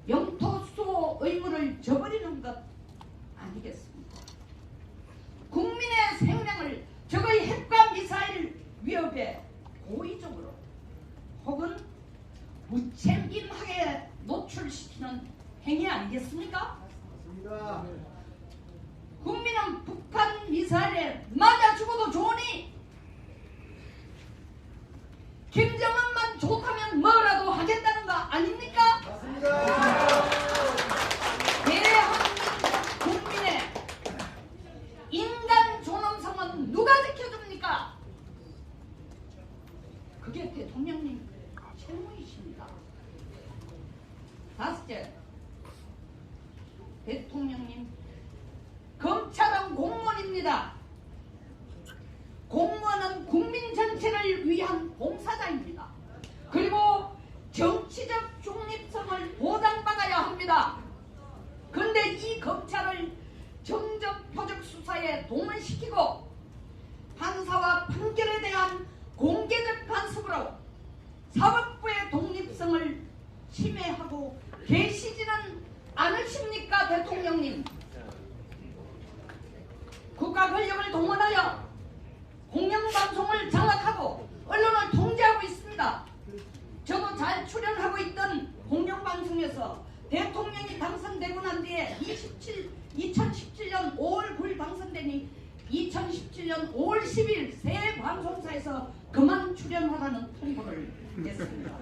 영토 수호 의무를 저버리는 것 아니겠습니까? 국민의 생명을 적의 핵과 미사일 위협에 고의적으로 혹은 무책임하게 노출시키는 행위 아니겠습니까? 맞습니다. 국민은 북한 미사일에 맞아 죽어도 좋으니 김정은만 좋다면 뭐라도 하겠다는 거 아닙니까? 맞습니다. 대한민국 국민의 인간 존엄성은 누가 지켜줍니까? 그게 대통령님 책무이십니다. 다섯째, 대통령님, 검찰은 공무원입니다. 공무원은 국민 전체를 위한 봉사자입니다. 그리고 정치적 중립성을 보장받아야 합니다. 그런데 이 검찰을 정적 표적 수사에 동원시키고 판사와 판결에 대한 대통령님, 국가 권력을 동원하여 공영방송을 장악하고 언론을 통제하고 있습니다. 저도 잘 출연하고 있던 공영방송에서 대통령이 당선되고 난 뒤에 2017년 5월 9일 당선되니 2017년 5월 10일 새 방송사에서 그만 출연하라는 통보를 했습니다.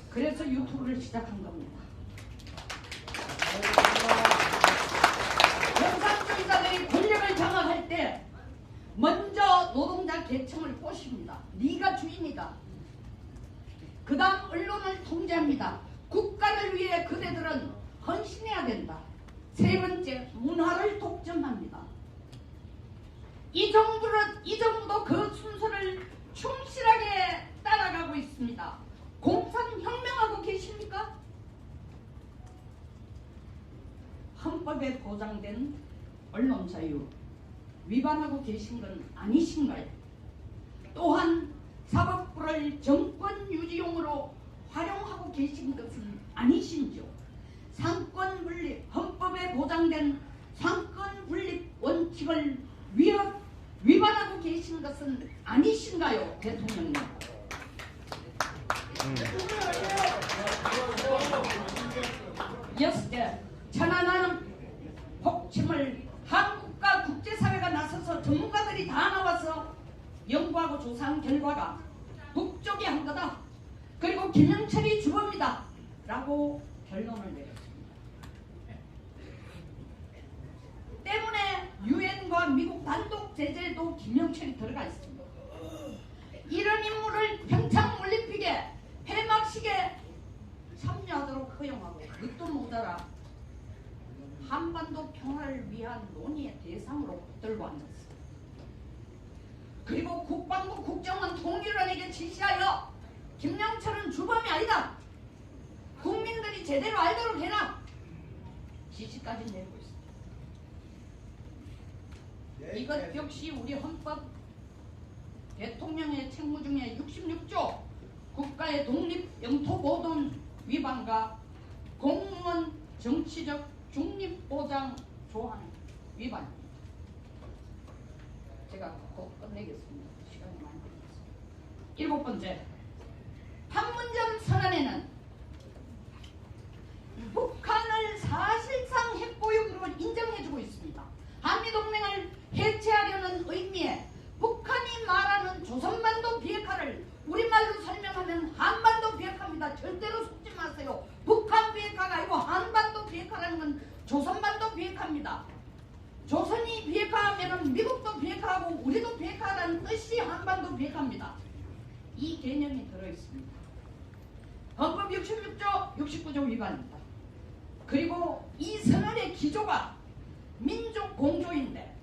그래서 유튜브를 시작한 겁니다. 공산주의자들이 권력을 장악할 때 먼저 노동자 계층을 꼬십니다. 네가 주인이다. 그 다음 언론을 통제합니다. 국가를 위해 그대들은 헌신해야 된다. 세 번째, 문화를 독점합니다. 이 정부도 그 순서를 충실하게 따라가고 있습니다. 공산혁명하고 계십니까? 헌법에 보장된 언론 자유 위반하고 계신 건 아니신가요? 또한 사법부를 정권 유지용으로 활용하고 계신 것은 아니신지요? 상권 분립, 헌법에 보장된 상권 분립 원칙을 위반하고 계신 것은 아니신가요, 대통령님? 여섯째, 천안함 폭침을 한국과 국제사회가 나서서 전문가들이 다 나와서 연구하고 조사한 결과가 북쪽이 한 거다. 그리고 김영철이 주범이다. 라고 결론을 내렸습니다. 때문에 유엔과 미국 단독 제재에도 김영철이 들어가 있습니다. 이런 인물을 평창올림픽에 폐막식에 참여하도록 허용하고 그것도 모자라 한반도 평화를 위한 논의의 대상으로 붙들고 앉았습니다. 그리고 국방부 국정원 통일원에게 지시하여 김영철은 주범이 아니다. 국민들이 제대로 알도록 해라. 지시까지 내리고 있습니다. 이것 역시 우리 헌법 대통령의 책무 중에 66조 국가의 독립 영토 보존 위반과 공무원 정치적 중립 보장 조항 위반입니다. 제가 곧 끝내겠습니다. 시간이 많이 걸렸습니다. 일곱 번째, 판문점 선언에는 북한을 사실상 핵보유국으로 인정해주고 있습니다. 한미동맹을 해체하려는 의미에 북한이 말하는 조선반도 비핵화를 우리말로 설명하면 한반도 비핵화입니다. 절대로 속지 마세요. 북한 비핵화가 아니고 한반도 비핵화라는 건 조선반도 비핵화입니다. 조선이 비핵화하면 미국도 비핵화하고 우리도 비핵화라는 뜻이 한반도 비핵화입니다. 이 개념이 들어있습니다. 헌법 66조, 69조 위반입니다. 그리고 이 선언의 기조가 민족 공조인데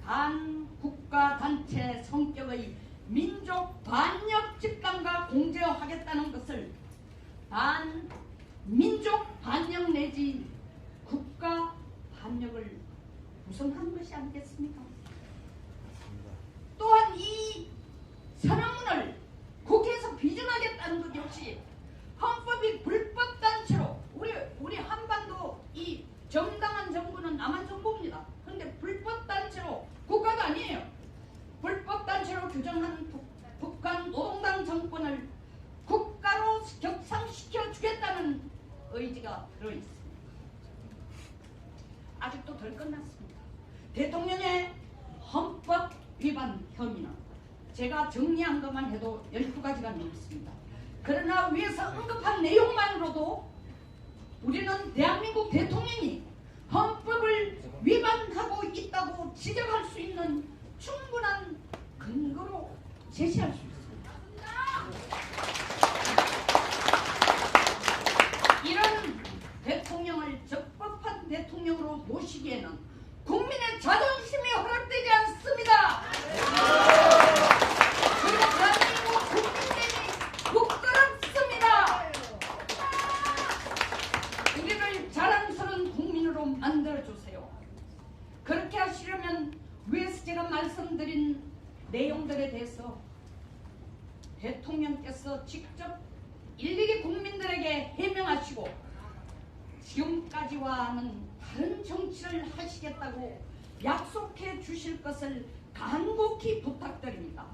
반국가 단체 성격의 민족 반역 집단과 공제하겠다는 것을 반민족 반역 내지 국가 반역을 구성한 것이 아니겠습니까? 또한 이 선언문을 국회에서 비준하겠다는 것 역시 헌법이 불법 단체로 우리 한반도 이 정당한 정부는 남한 정부입니다. 그런데 불법 단체로 국가가 아니에요. 불법 단체로 규정한 북한 노동당 정권을 국가로 격상시켜 주겠다는 의지가 들어있습니다. 아직도 덜 끝났습니다. 대통령의 헌법 위반 혐의는 제가 정리한 것만 해도 12가지가 넘습니다. 그러나 위에서 언급한 내용만으로도 우리는 대한민국 대통령이 헌법을 위반하고 있다고 지적할 수 있는 충분한 근거로 제시할 수 있습니다. 이런 대통령을 적법한 대통령으로 모시기에는 국민의 자존심이 허락되지 않습니다. 그리고 대한민국 국민들이 부끄럽습니다. 우리를 자랑스러운 국민으로 만들어주세요. 그렇게 하시려면 위에서 제가 말씀드린 내용들에 대해서 대통령께서 직접 일일이 국민들에게 해명하시고 지금까지와는 다른 정치를 하시겠다고 약속해 주실 것을 간곡히 부탁드립니다.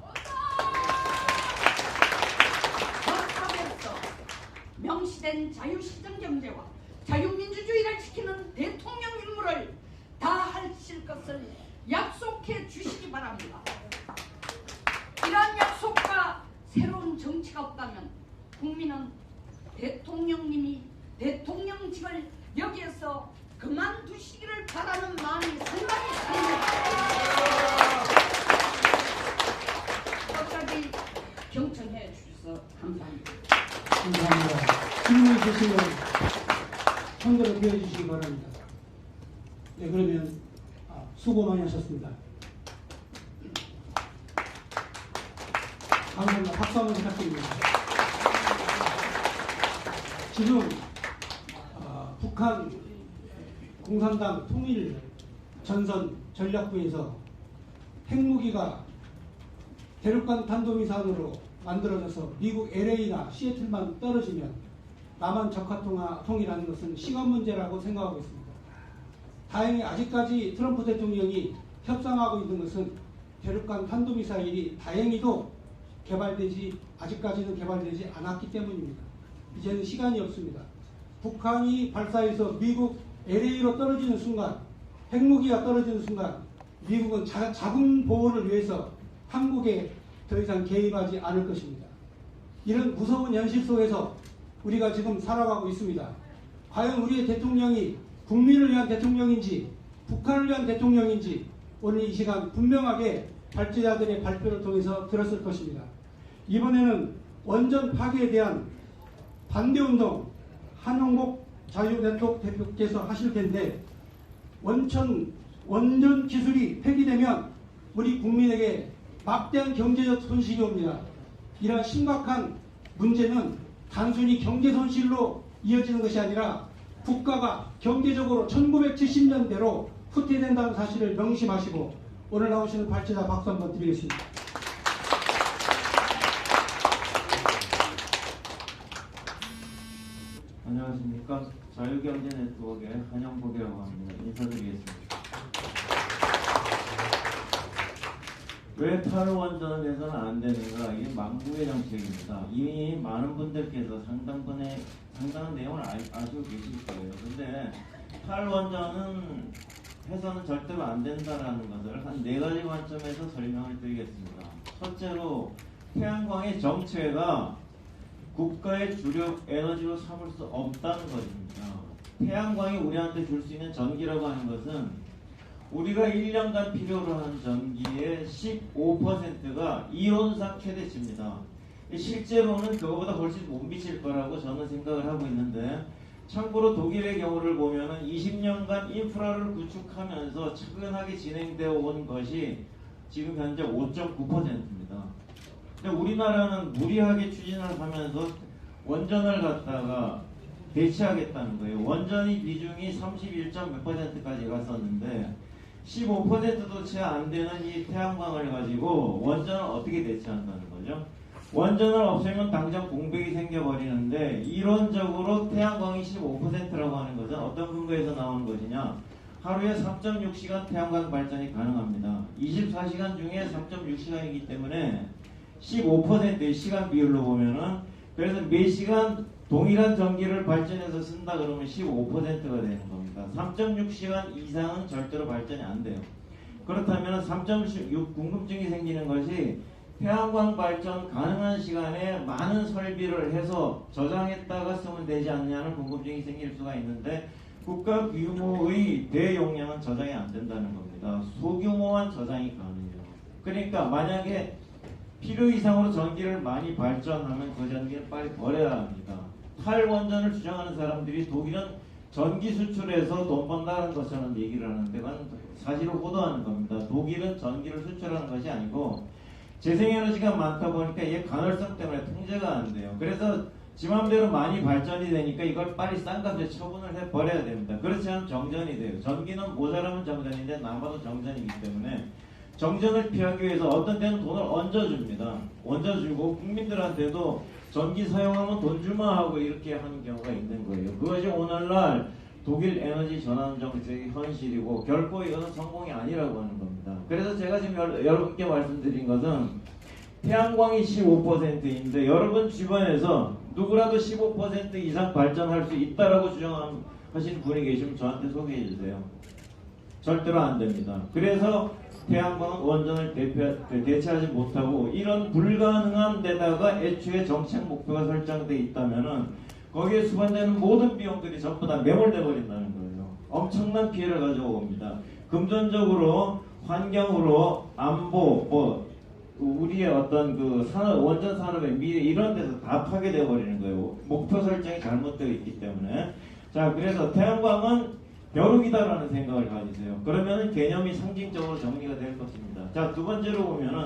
헌법에서 명시된 자유시장경제와 자유민주주의를 지키는 대통령 임무를 다하실 것을 약속해 주시기 바랍니다. 이러한 약속과 새로운 정치가 없다면 국민은 대통령님이 대통령직을 여기에서 그만두시기를 바라는 마음이 상당히 큽니다. 끝까지 경청해 주셔서 감사합니다. 감사합니다. 질문이 있으시면 손들어 비워주시기 바랍니다. 네, 그러면 수고 많이 하셨습니다. 감사합니다. 박수 한번 부탁드립니다. 지금 북한 공산당 통일 전선 전략부에서 핵무기가 대륙간 탄도미사일으로 만들어져서 미국 LA나 시애틀만 떨어지면 남한 적화 통일하는 것은 시간 문제라고 생각하고 있습니다. 다행히 아직까지 트럼프 대통령이 협상하고 있는 것은 대륙간 탄도미사일이 다행히도 아직까지는 개발되지 않았기 때문입니다. 이제는 시간이 없습니다. 북한이 발사해서 미국 LA로 떨어지는 순간, 핵무기가 떨어지는 순간 미국은 자금 보호를 위해서 한국에 더 이상 개입하지 않을 것입니다. 이런 무서운 현실 속에서 우리가 지금 살아가고 있습니다. 과연 우리의 대통령이 국민을 위한 대통령인지 북한을 위한 대통령인지 오늘 이 시간 분명하게 발제자들의 발표를 통해서 들었을 것입니다. 이번에는 원전 파괴에 대한 반대운동 한용복 자유네트워크 대표께서 하실 텐데 원전 기술이 폐기되면 우리 국민에게 막대한 경제적 손실이 옵니다. 이러한 심각한 문제는 단순히 경제 손실로 이어지는 것이 아니라 국가가 경제적으로 1970년대로 후퇴된다는 사실을 명심하시고 오늘 나오시는 발제자 박수 한번 드리겠습니다. 안녕하십니까. 자유경제네트워크의 한영복이라고 합니다. 인사드리겠습니다. 왜 탈원전을 해서는 안 되는가? 이게 망국의 정책입니다. 이미 많은 분들께서 상당한 내용을 아시고 계실 거예요. 근데 탈원전은 해서는 절대로 안 된다라는 것을 한 4가지 관점에서 설명을 드리겠습니다. 첫째로 태양광의 정체가 국가의 주력 에너지로 삼을 수 없다는 것입니다. 태양광이 우리한테 줄 수 있는 전기라고 하는 것은 우리가 1년간 필요로 하는 전기의 15%가 이론상 최대치입니다. 실제로는 그거보다 훨씬 못 미칠 거라고 저는 생각을 하고 있는데 참고로 독일의 경우를 보면은 20년간 인프라를 구축하면서 차근하게 진행되어 온 것이 지금 현재 5.9%입니다. 근데 우리나라는 무리하게 추진을 하면서 원전을 갖다가 대체하겠다는 거예요. 원전의 비중이 31.몇%까지 갔었는데 15%도 채 안 되는 이 태양광을 가지고 원전을 어떻게 대체한다는 거죠? 원전을 없애면 당장 공백이 생겨버리는데 이론적으로 태양광이 15%라고 하는 것은 어떤 근거에서 나오는 것이냐? 하루에 3.6시간 태양광 발전이 가능합니다. 24시간 중에 3.6시간이기 때문에 15%의 시간 비율로 보면은 그래서 매시간 동일한 전기를 발전해서 쓴다 그러면 15%가 되는 겁니다. 3.6시간 이상은 절대로 발전이 안 돼요. 그렇다면 3.6 궁금증이 생기는 것이 태양광 발전 가능한 시간에 많은 설비를 해서 저장했다가 쓰면 되지 않냐는 궁금증이 생길 수가 있는데 국가 규모의 대용량은 저장이 안 된다는 겁니다. 소규모만 저장이 가능해요. 그러니까 만약에 필요 이상으로 전기를 많이 발전하면 그 전기를 빨리 버려야 합니다. 탈원전을 주장하는 사람들이 독일은 전기 수출해서 돈 번다는 것처럼 얘기를 하는데 그건 사실을 호도하는 겁니다. 독일은 전기를 수출하는 것이 아니고 재생에너지가 많다 보니까 이게 간헐성 때문에 통제가 안 돼요. 그래서 지 맘대로 많이 발전이 되니까 이걸 빨리 싼 값에 처분을 해버려야 됩니다. 그렇지 않으면 정전이 돼요. 전기는 모자라면 정전인데 남아도 정전이기 때문에 정전을 피하기 위해서 어떤 때는 돈을 얹어줍니다. 얹어주고 국민들한테도 전기 사용하면 돈 주마 하고 이렇게 하는 경우가 있는 거예요. 그것이 오늘날 독일 에너지 전환 정책이 현실이고 결코 이것은 성공이 아니라고 하는 겁니다. 그래서 제가 지금 여러분께 말씀드린 것은 태양광이 15%인데 여러분 주변에서 누구라도 15% 이상 발전할 수 있다라고 주장하신 분이 계시면 저한테 소개해 주세요. 절대로 안 됩니다. 그래서 태양광은 원전을 대체하지 못하고 이런 불가능한 데다가 애초에 정책 목표가 설정돼 있다면은 거기에 수반되는 모든 비용들이 전부 다 매몰돼 버린다는 거예요. 엄청난 피해를 가져옵니다. 금전적으로, 환경으로, 안보, 우리의 어떤 그 원전 산업의 미래 이런 데서 다 파괴돼 버리는 거예요. 목표 설정이 잘못되어 있기 때문에. 자, 그래서 태양광은 벼룩이다라는 생각을 가지세요. 그러면 개념이 상징적으로 정리가 될 것입니다. 자, 두 번째로 보면은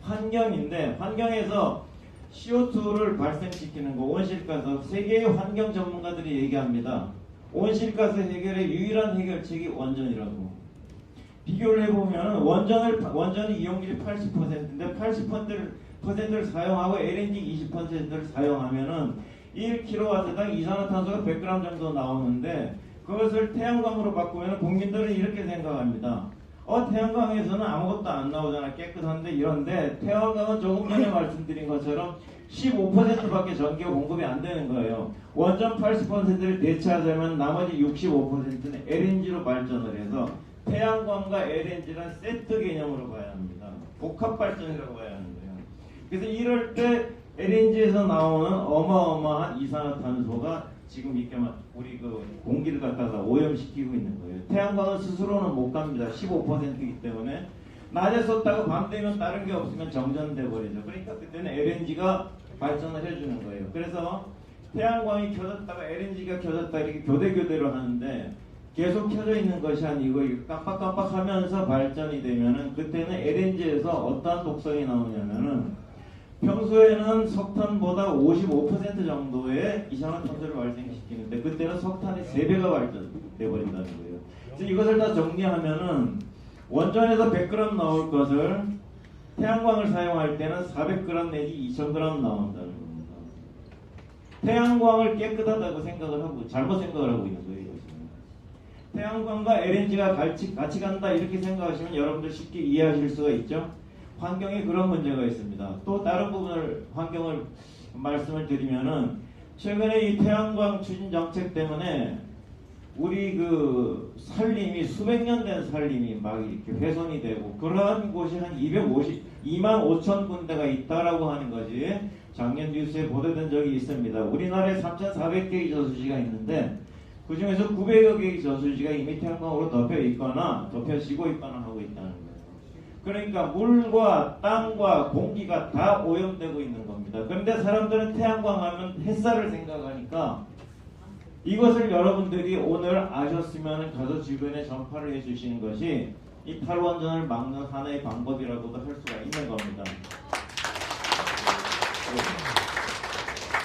환경인데 환경에서 CO2를 발생시키는 거 온실가스 세계의 환경 전문가들이 얘기합니다. 온실가스 해결의 유일한 해결책이 원전이라고. 비교를 해보면 원전이 이용률이 80%인데 80%를 사용하고 LNG 20%를 사용하면은 1kW당 이산화탄소가 100g 정도 나오는데 그것을 태양광으로 바꾸면 국민들은 이렇게 생각합니다. 태양광에서는 아무것도 안 나오잖아. 깨끗한데 이런데 태양광은 조금 전에 말씀드린 것처럼 15%밖에 전기가 공급이 안 되는 거예요. 원전 80%를 대체하자면 나머지 65%는 LNG로 발전을 해서 태양광과 LNG란 세트 개념으로 봐야 합니다. 복합 발전이라고 봐야 하는 거예요. 그래서 이럴 때 LNG에서 나오는 어마어마한 이산화탄소가 지금 이렇게 우리 그 공기를 갖다가 오염시키고 있는 거예요. 태양광은 스스로는 못 갑니다. 15%이기 때문에 낮에 쏟다가 밤 되면 다른 게 없으면 정전돼 버리죠. 그러니까 그때는 LNG가 발전을 해주는 거예요. 그래서 태양광이 켜졌다가 LNG가 켜졌다 이렇게 교대교대로 하는데 계속 켜져 있는 것이 아니고 깜빡깜빡하면서 발전이 되면은 그때는 LNG에서 어떠한 독성이 나오냐면은 평소에는 석탄보다 55% 정도의 이산화탄소를 발생시키는데 그때는 석탄의 3배가 발전돼 버린다는 거예요. 그래서 이것을 다 정리하면은 원전에서 100g 나올 것을 태양광을 사용할 때는 400g 내지 2000g 나온다는 겁니다. 태양광을 깨끗하다고 생각을 하고 잘못 생각을 하고 있는 거예요. 태양광과 LNG가 같이 간다 이렇게 생각하시면 여러분들 쉽게 이해하실 수가 있죠. 환경에 그런 문제가 있습니다. 또 다른 부분을 환경을 말씀을 드리면은 최근에 이 태양광 추진 정책 때문에 우리 그 산림이 수백 년 된 산림이 막 이렇게 훼손이 되고 그러한 곳이 한 2만 5천 군데가 있다라고 하는 거지. 작년 뉴스에 보도된 적이 있습니다. 우리나라에 3,400개의 저수지가 있는데 그 중에서 900여 개의 저수지가 이미 태양광으로 덮여지고 있거나 하고 있다는 거예요. 그러니까 물과 땅과 공기가 다 오염되고 있는 겁니다. 그런데 사람들은 태양광 하면 햇살을 생각하니까 이것을 여러분들이 오늘 아셨으면 가서 주변에 전파를 해주시는 것이 이 탈원전을 막는 하나의 방법이라고도 할 수가 있는 겁니다.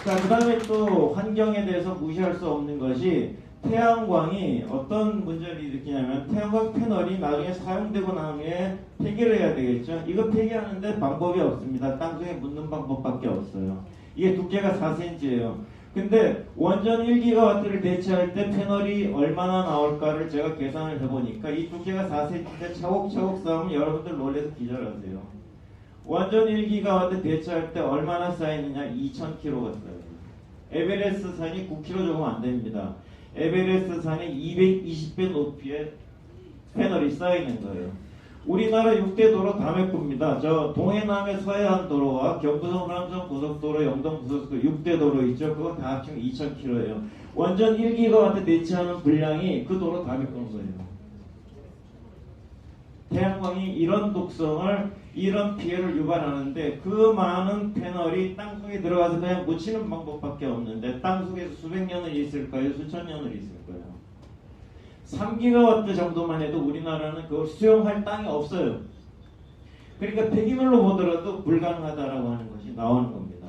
자, 그 다음에 또 환경에 대해서 무시할 수 없는 것이 태양광이 어떤 문제를 일으키냐면 태양광 패널이 나중에 사용되고 나면 폐기를 해야 되겠죠. 이거 폐기하는데 방법이 없습니다. 땅속에 묻는 방법밖에 없어요. 이게 두께가 4cm예요. 근데 원전 1GW를 대체할 때 패널이 얼마나 나올까를 제가 계산을 해보니까 이 두께가 4cm인데 차곡차곡 쌓으면 여러분들 놀라서 기절하세요. 원전 1GW 대체할 때 얼마나 쌓이느냐 2000kg가 쌓여요. 에베레스트 산이 9kg 조금 안 됩니다. 에베레스트 산이 220배 높이의 패널이 쌓이는 거예요. 우리나라 6대 도로 다 메꿉니다. 저 동해남의 서해안 도로와 경부선 호남선 고속도로 영동 고속도로 6대 도로 있죠. 그거 다 합치면 2000km예요. 원전 1GW 대체하는 분량이 그 도로 다 메꾸는 거예요. 태양광이 이런 독성을 이런 피해를 유발하는데 그 많은 패널이 땅속에 들어가서 그냥 묻히는 방법밖에 없는데 땅속에서 수백 년을 있을까요? 수천 년을 있을까요? 3GW 정도만 해도 우리나라는 그걸 수용할 땅이 없어요. 그러니까 폐기물로 보더라도 불가능하다라고 하는 것이 나오는 겁니다.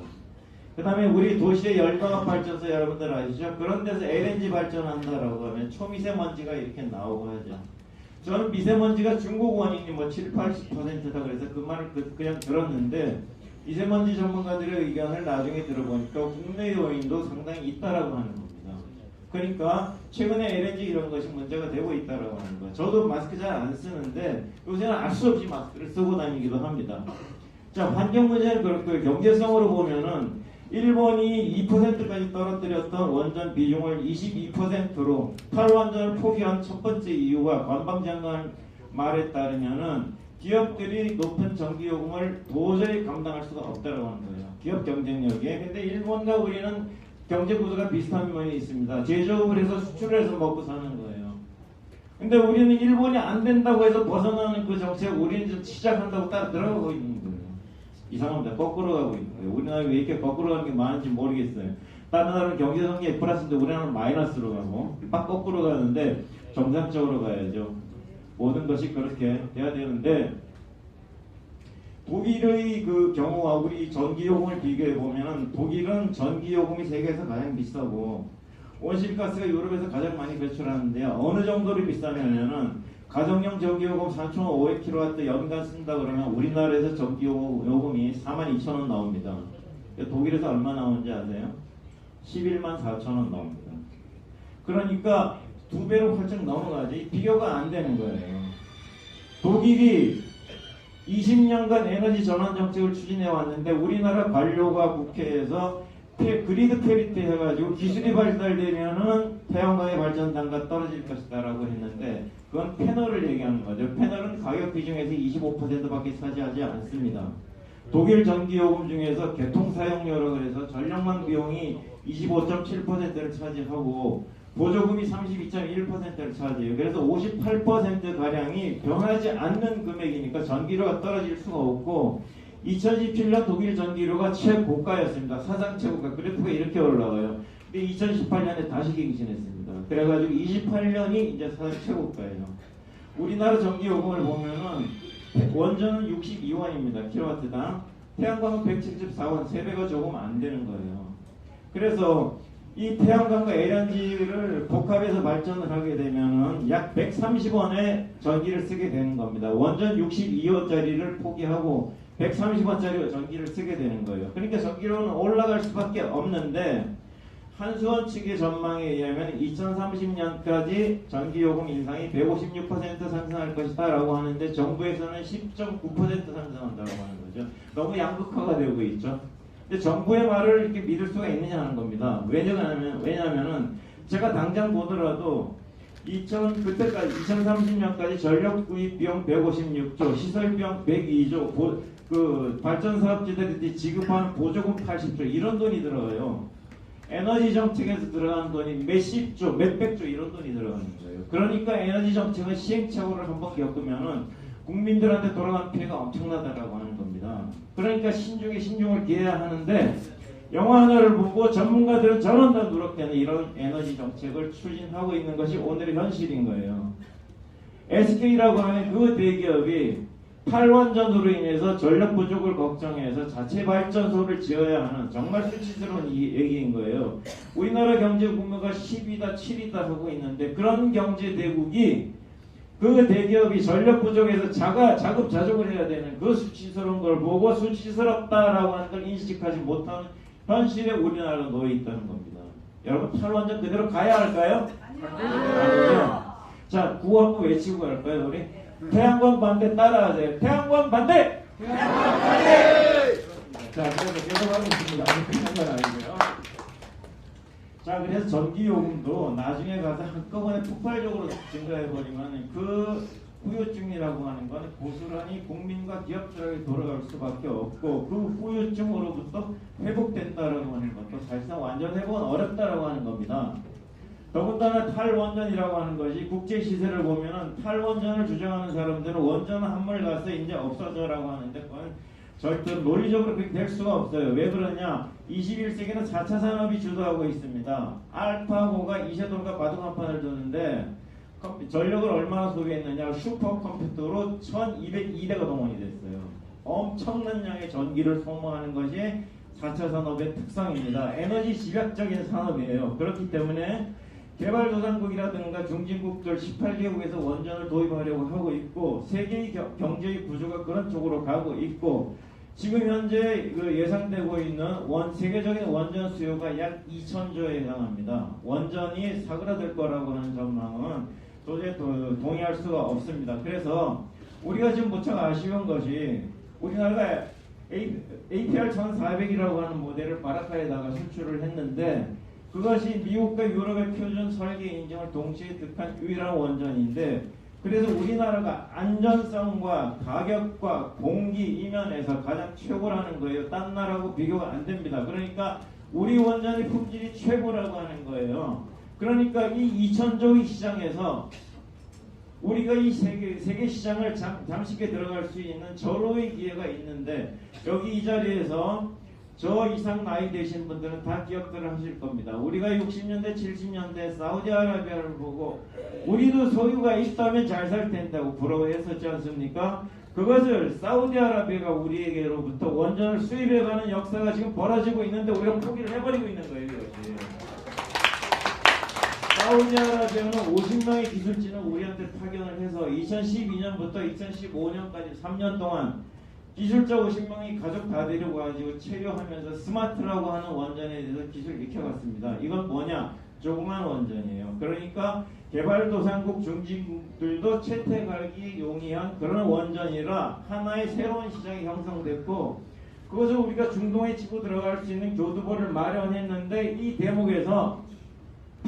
그 다음에 우리 도시의 열광합 발전소 여러분들 아시죠? 그런 데서 LNG 발전한다라고 하면 초미세먼지가 이렇게 나오고 하죠. 저는 미세먼지가 중국 원인이 뭐 70-80%다 그래서 그 말을 그냥 들었는데 미세먼지 전문가들의 의견을 나중에 들어보니까 국내 요인도 상당히 있다라고 하는 겁니다. 그러니까 최근에 LNG 이런 것이 문제가 되고 있다라고 하는 거예요. 저도 마스크 잘 안 쓰는데 요새는 알 수 없이 마스크를 쓰고 다니기도 합니다. 자, 환경 문제는 그렇고요. 경제성으로 보면은 일본이 2%까지 떨어뜨렸던 원전 비중을 22%로 탈원전을 포기한 첫 번째 이유가 관방장관 말에 따르면은 기업들이 높은 전기요금을 도저히 감당할 수가 없다라고 하는 거예요. 기업 경쟁력에. 근데 일본과 우리는 경제 구조가 비슷한 면이 있습니다. 제조업을 해서 수출을 해서 먹고 사는 거예요. 근데 우리는 일본이 안 된다고 해서 벗어나는 그 정책 우리는 좀 시작한다고 따라 들어가고 있는 거예요. 이상합니다. 거꾸로 가고 있는 거예요. 우리나라 왜 이렇게 거꾸로 가는 게 많은지 모르겠어요. 다른 나라는 경제 성장이 플러스인데 우리나라는 마이너스로 가고 막 거꾸로 가는데 정상적으로 가야죠. 모든 것이 그렇게 돼야 되는데 독일의 그 경우와 우리 전기요금을 비교해 보면은 독일은 전기요금이 세계에서 가장 비싸고 온실가스가 유럽에서 가장 많이 배출하는데요. 어느 정도로 비싸냐면은 가정용 전기요금 3,500kW 연간 쓴다 그러면 우리나라에서 전기요금이 42,000원 나옵니다. 독일에서 얼마 나오는지 아세요? 114,000원 나옵니다. 그러니까 2배로 훨씬 넘어가지 비교가 안 되는 거예요. 독일이 20년간 에너지 전환 정책을 추진해 왔는데 우리나라 관료가 국회에서 그리드 페리티 해가지고 기술이 발달되면은 태양광의 발전 단가 떨어질 것이다라고 했는데 그건 패널을 얘기하는 거죠. 패널은 가격 비중에서 25%밖에 차지하지 않습니다. 독일 전기요금 중에서 교통사용료로 그래서 전력망 비용이 25.7%를 차지하고 보조금이 32.1%를 차지해요. 그래서 58%가량이 변하지 않는 금액이니까 전기료가 떨어질 수가 없고 2017년 독일 전기료가 최고가였습니다. 사상 최고가. 그래프가 이렇게 올라가요. 근데 2018년에 다시 갱신했습니다. 그래가지고 28년이 이제 사상 최고가예요. 우리나라 전기요금을 보면은 원전은 62원입니다. 킬로와트당. 태양광은 174원. 3배가 조금 안 되는 거예요. 그래서 이 태양광과 LNG를 복합해서 발전을 하게 되면은 약 130원의 전기를 쓰게 되는 겁니다. 원전 62원짜리를 포기하고 130원짜리 전기를 쓰게 되는 거예요. 그러니까 전기료는 올라갈 수밖에 없는데 한수원 측의 전망에 의하면 2030년까지 전기요금 인상이 156% 상승할 것이다 라고 하는데 정부에서는 10.9% 상승한다고 하는 거죠. 너무 양극화가 되고 있죠. 근데 정부의 말을 이렇게 믿을 수가 있느냐 하는 겁니다. 왜냐하면은 제가 당장 보더라도 그때까지 2030년까지 전력 구입 비용 156조, 시설 비용 102조, 그 발전 사업지들이 지급하는 보조금 80조 이런 돈이 들어가요. 에너지 정책에서 들어가는 돈이 몇십조, 몇백조 이런 돈이 들어가는 거예요. 그러니까 에너지 정책은 시행착오를 한번 겪으면은 국민들한테 돌아가는 피해가 엄청나다라고 하는 겁니다. 그러니까 신중에 신중을 기해야 하는데 영화 하나를 보고 전문가들은 저런 다 누락되는 이런 에너지 정책을 추진하고 있는 것이 오늘의 현실인 거예요. SK라고 하는 그 대기업이 탈원전으로 인해서 전력 부족을 걱정해서 자체 발전소를 지어야 하는 정말 수치스러운 얘기인 거예요. 우리나라 경제 규모가 10이다 7이다 하고 있는데 그런 경제 대국이 그 대기업이 전력 부족해서 자급자족을 해야 되는 그 수치스러운 걸 보고 수치스럽다라고 하는 걸 인식하지 못하는 현실에 우리나라가 놓여 있다는 겁니다. 여러분 탈원전 그대로 가야 할까요? 아니요. 자, 구호 한번 외치고 갈까요 우리? 태양광 반대 따라하세요. 태양광 반대! 태양광 반대! 자, 그래서 계속하고 있습니다. 아주 끝난 건 아니고요. 자, 그래서 전기요금도 나중에 가서 한꺼번에 폭발적으로 증가해버리면 그 후유증이라고 하는 건 고스란히 국민과 기업들에게 돌아갈 수밖에 없고 그 후유증으로부터 회복된다라고 하는 것도 사실상 완전 회복은 어렵다라고 하는 겁니다. 더군다나 탈원전이라고 하는 것이 국제 시세를 보면은 탈원전을 주장하는 사람들은 원전 한물 가서 이제 없어져라고 하는데 그건 절대 논리적으로 그렇게 될 수가 없어요. 왜 그러냐? 21세기는 4차 산업이 주도하고 있습니다. 알파고가 이세돌과 바둑 한 판을 두는데 전력을 얼마나 소비했느냐? 슈퍼컴퓨터로 1202대가 동원이 됐어요. 엄청난 양의 전기를 소모하는 것이 4차 산업의 특성입니다. 에너지 집약적인 산업이에요. 그렇기 때문에 개발도상국이라든가 중진국들 18개국에서 원전을 도입하려고 하고 있고 세계의 경제의 구조가 그런 쪽으로 가고 있고 지금 현재 그 예상되고 있는 세계적인 원전 수요가 약 2,000조에 해당합니다. 원전이 사그라들 거라고 하는 전망은 도저히 동의할 수가 없습니다. 그래서 우리가 지금 무척 아쉬운 것이 우리나라가 APR 1400이라고 하는 모델을 바라카에다가 수출을 했는데 그것이 미국과 유럽의 표준 설계 인증을 동시에 득한 유일한 원전인데 그래서 우리나라가 안전성과 가격과 공기 이면에서 가장 최고라는 거예요. 딴 나라하고 비교가 안 됩니다. 그러니까 우리 원전의 품질이 최고라고 하는 거예요. 그러니까 이 2,000조의 시장에서 우리가 이 세계 시장을 잠식해 들어갈 수 있는 절호의 기회가 있는데 여기 이 자리에서 저 이상 나이 되신 분들은 다 기억들을 하실 겁니다. 우리가 60년대 70년대 사우디아라비아를 보고 우리도 소유가 있다면 잘 살 텐다고 부러워했었지 않습니까? 그것을 사우디아라비아가 우리에게로부터 원전을 수입해가는 역사가 지금 벌어지고 있는데 우리가 포기를 해버리고 있는 거예요. 이것이. 사우디아라비아는 50명의 기술진을 우리한테 파견을 해서 2012년부터 2015년까지 3년 동안 기술자 50명이 가족 다 데리고 가지고 체류하면서 스마트라고 하는 원전에 대해서 기술 익혀갔습니다. 이건 뭐냐? 조그만 원전이에요. 그러니까 개발도상국 중진국들도 채택하기 용이한 그런 원전이라 하나의 새로운 시장이 형성됐고 그것을 우리가 중동에 치고 들어갈 수 있는 교두보를 마련했는데 이 대목에서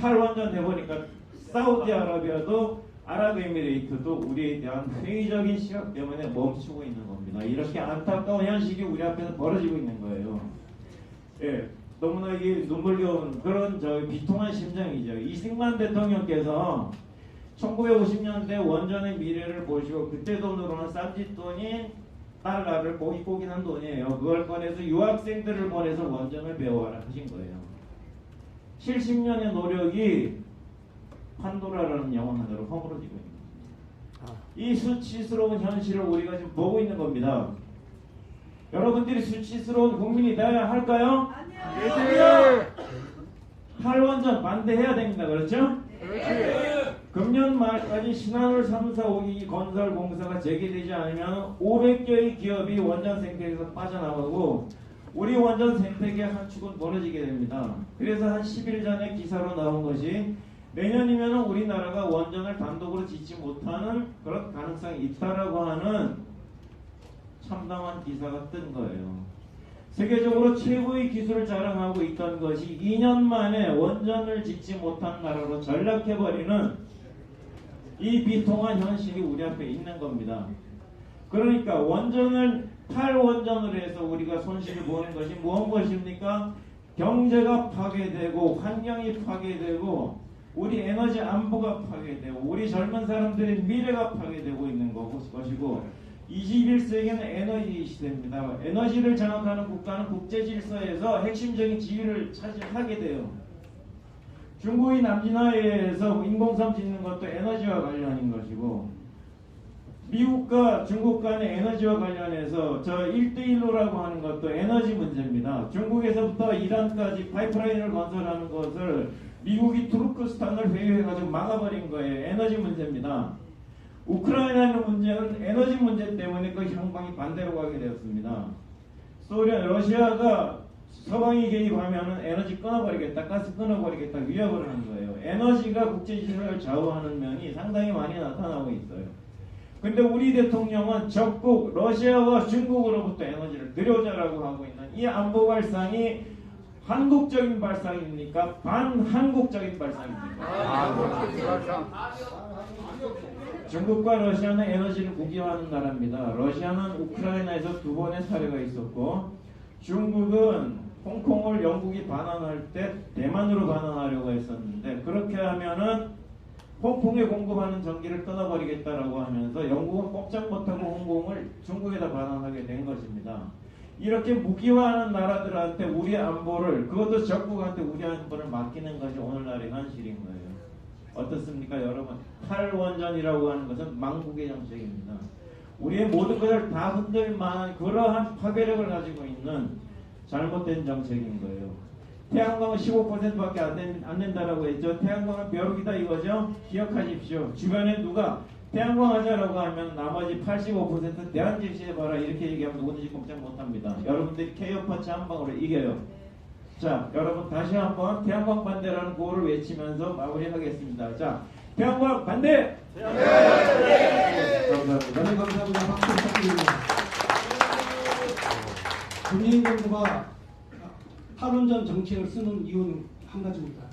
탈원전 해보니까 사우디아라비아도 아랍에미레이트도 우리에 대한 회의적인 시각 때문에 멈추고 있는 겁니다. 이렇게 안타까운 현실이 우리 앞에서 벌어지고 있는 거예요. 예, 너무나 이게 눈물겨운 그런 비통한 심정이죠. 이승만 대통령께서 1950년대 원전의 미래를 보시고 그때 돈으로는 쌈짓돈이 달러를 꼬깃꼬깃한 돈이에요. 그걸 꺼내서 유학생들을 보내서 원전을 배워라 하신 거예요. 70년의 노력이 판도라라는 영혼 하나로 허물어지고 있는 겁니다. 이 수치스러운 현실을 우리가 지금 보고 있는 겁니다. 여러분들이 수치스러운 국민이 되어야 할까요? 아니요. 탈원전 반대해야 됩니다. 그렇죠? 금년 말까지 신한울 3, 4, 5기 건설 공사가 재개되지 않으면 500개의 기업이 원전 생태계에서 빠져나가고 우리 원전 생태계 한 축은 무너지게 됩니다. 그래서 한 10일 전에 기사로 나온 것이 내년이면 우리나라가 원전을 단독으로 짓지 못하는 그런 가능성이 있다라고 하는 참담한 기사가 뜬 거예요. 세계적으로 최고의 기술을 자랑하고 있던 것이 2년 만에 원전을 짓지 못한 나라로 전락해버리는 이 비통한 현실이 우리 앞에 있는 겁니다. 그러니까 탈원전으로 해서 우리가 손실을 보는 것이 무엇입니까? 경제가 파괴되고 환경이 파괴되고 우리 에너지 안보가 파괴되고 우리 젊은 사람들의 미래가 파괴되고 있는 것이고 21세기는 에너지 시대입니다. 에너지를 장악하는 국가는 국제 질서에서 핵심적인 지위를 차지하게 돼요. 중국이 남진하에서 인공섬 짓는 것도 에너지와 관련인 것이고 미국과 중국 간의 에너지와 관련해서 1대1로라고 하는 것도 에너지 문제입니다. 중국에서부터 이란까지 파이프라인을 건설하는 것을 미국이 투르크스탄을 회유해가지고 막아버린 거예요. 에너지 문제입니다. 우크라이나의 문제는 에너지 문제 때문에 그 향방이 반대로 가게 되었습니다. 러시아가 서방이 개입하면 에너지 끊어버리겠다, 가스 끊어버리겠다 위협을 하는 거예요. 에너지가 국제질서를 좌우하는 면이 상당히 많이 나타나고 있어요. 근데 우리 대통령은 적국 러시아와 중국으로부터 에너지를 들여오자라고 하고 있는 이 안보 발상이 한국적인 발상입니까? 반한국적인 발상입니까? 중국과 러시아는 에너지를 국유화하는 나라입니다. 러시아는 우크라이나에서 2번의 사례가 있었고 중국은 홍콩을 영국이 반환할 때 대만으로 반환하려고 했었는데 그렇게 하면은 홍콩에 공급하는 전기를 끊어버리겠다라고 하면서 영국은 꼼짝 못하고 홍콩을 중국에다 반환하게 된 것입니다. 이렇게 무기화하는 나라들한테 우리의 안보를 그것도 적국한테 우리 안보를 맡기는 것이 오늘날의 현실인 거예요. 어떻습니까 여러분? 탈원전이라고 하는 것은 망국의 정책입니다. 우리의 모든 것을 다 흔들 만한 그러한 파괴력을 가지고 있는 잘못된 정책인 거예요. 태양광은 15%밖에 안 된다라고 했죠. 태양광은 벼룩이다 이거죠. 기억하십시오. 주변에 누가 태양광 하자라고 하면 나머지 85% 대안 제시해봐라 이렇게 얘기하면 누구든지 꼼짝 못합니다. 여러분들이 KO 펀치 한 방으로 이겨요. 자, 여러분 다시 한번 태양광 반대라는 구호를 외치면서 마무리하겠습니다. 자, 태양광 반대! 감사합니다. 네, 감사합니다. 박수 부탁드립니다. 문재인 정부가 탈원전 정책을 쓰는 이유는 한 가지입니다.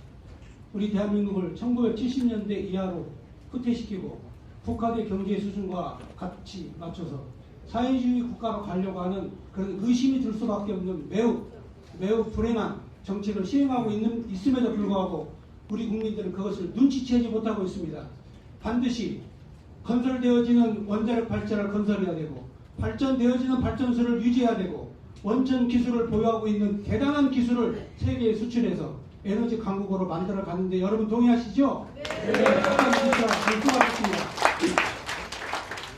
우리 대한민국을 1970년대 이하로 후퇴시키고 국가대 경제 수준과 같이 맞춰서 사회주의 국가로 가려고 하는 그런 의심이 들 수밖에 없는 매우 불행한 정책을 시행하고 있음에도 불구하고 우리 국민들은 그것을 눈치채지 못하고 있습니다. 반드시 건설되어지는 원자력 발전을 건설해야 되고 발전되어지는 발전소를 유지해야 되고 원전 기술을 보유하고 있는 대단한 기술을 세계에 수출해서 에너지 강국으로 만들어 가는데 여러분 동의하시죠? 네. 수고하셨습니다.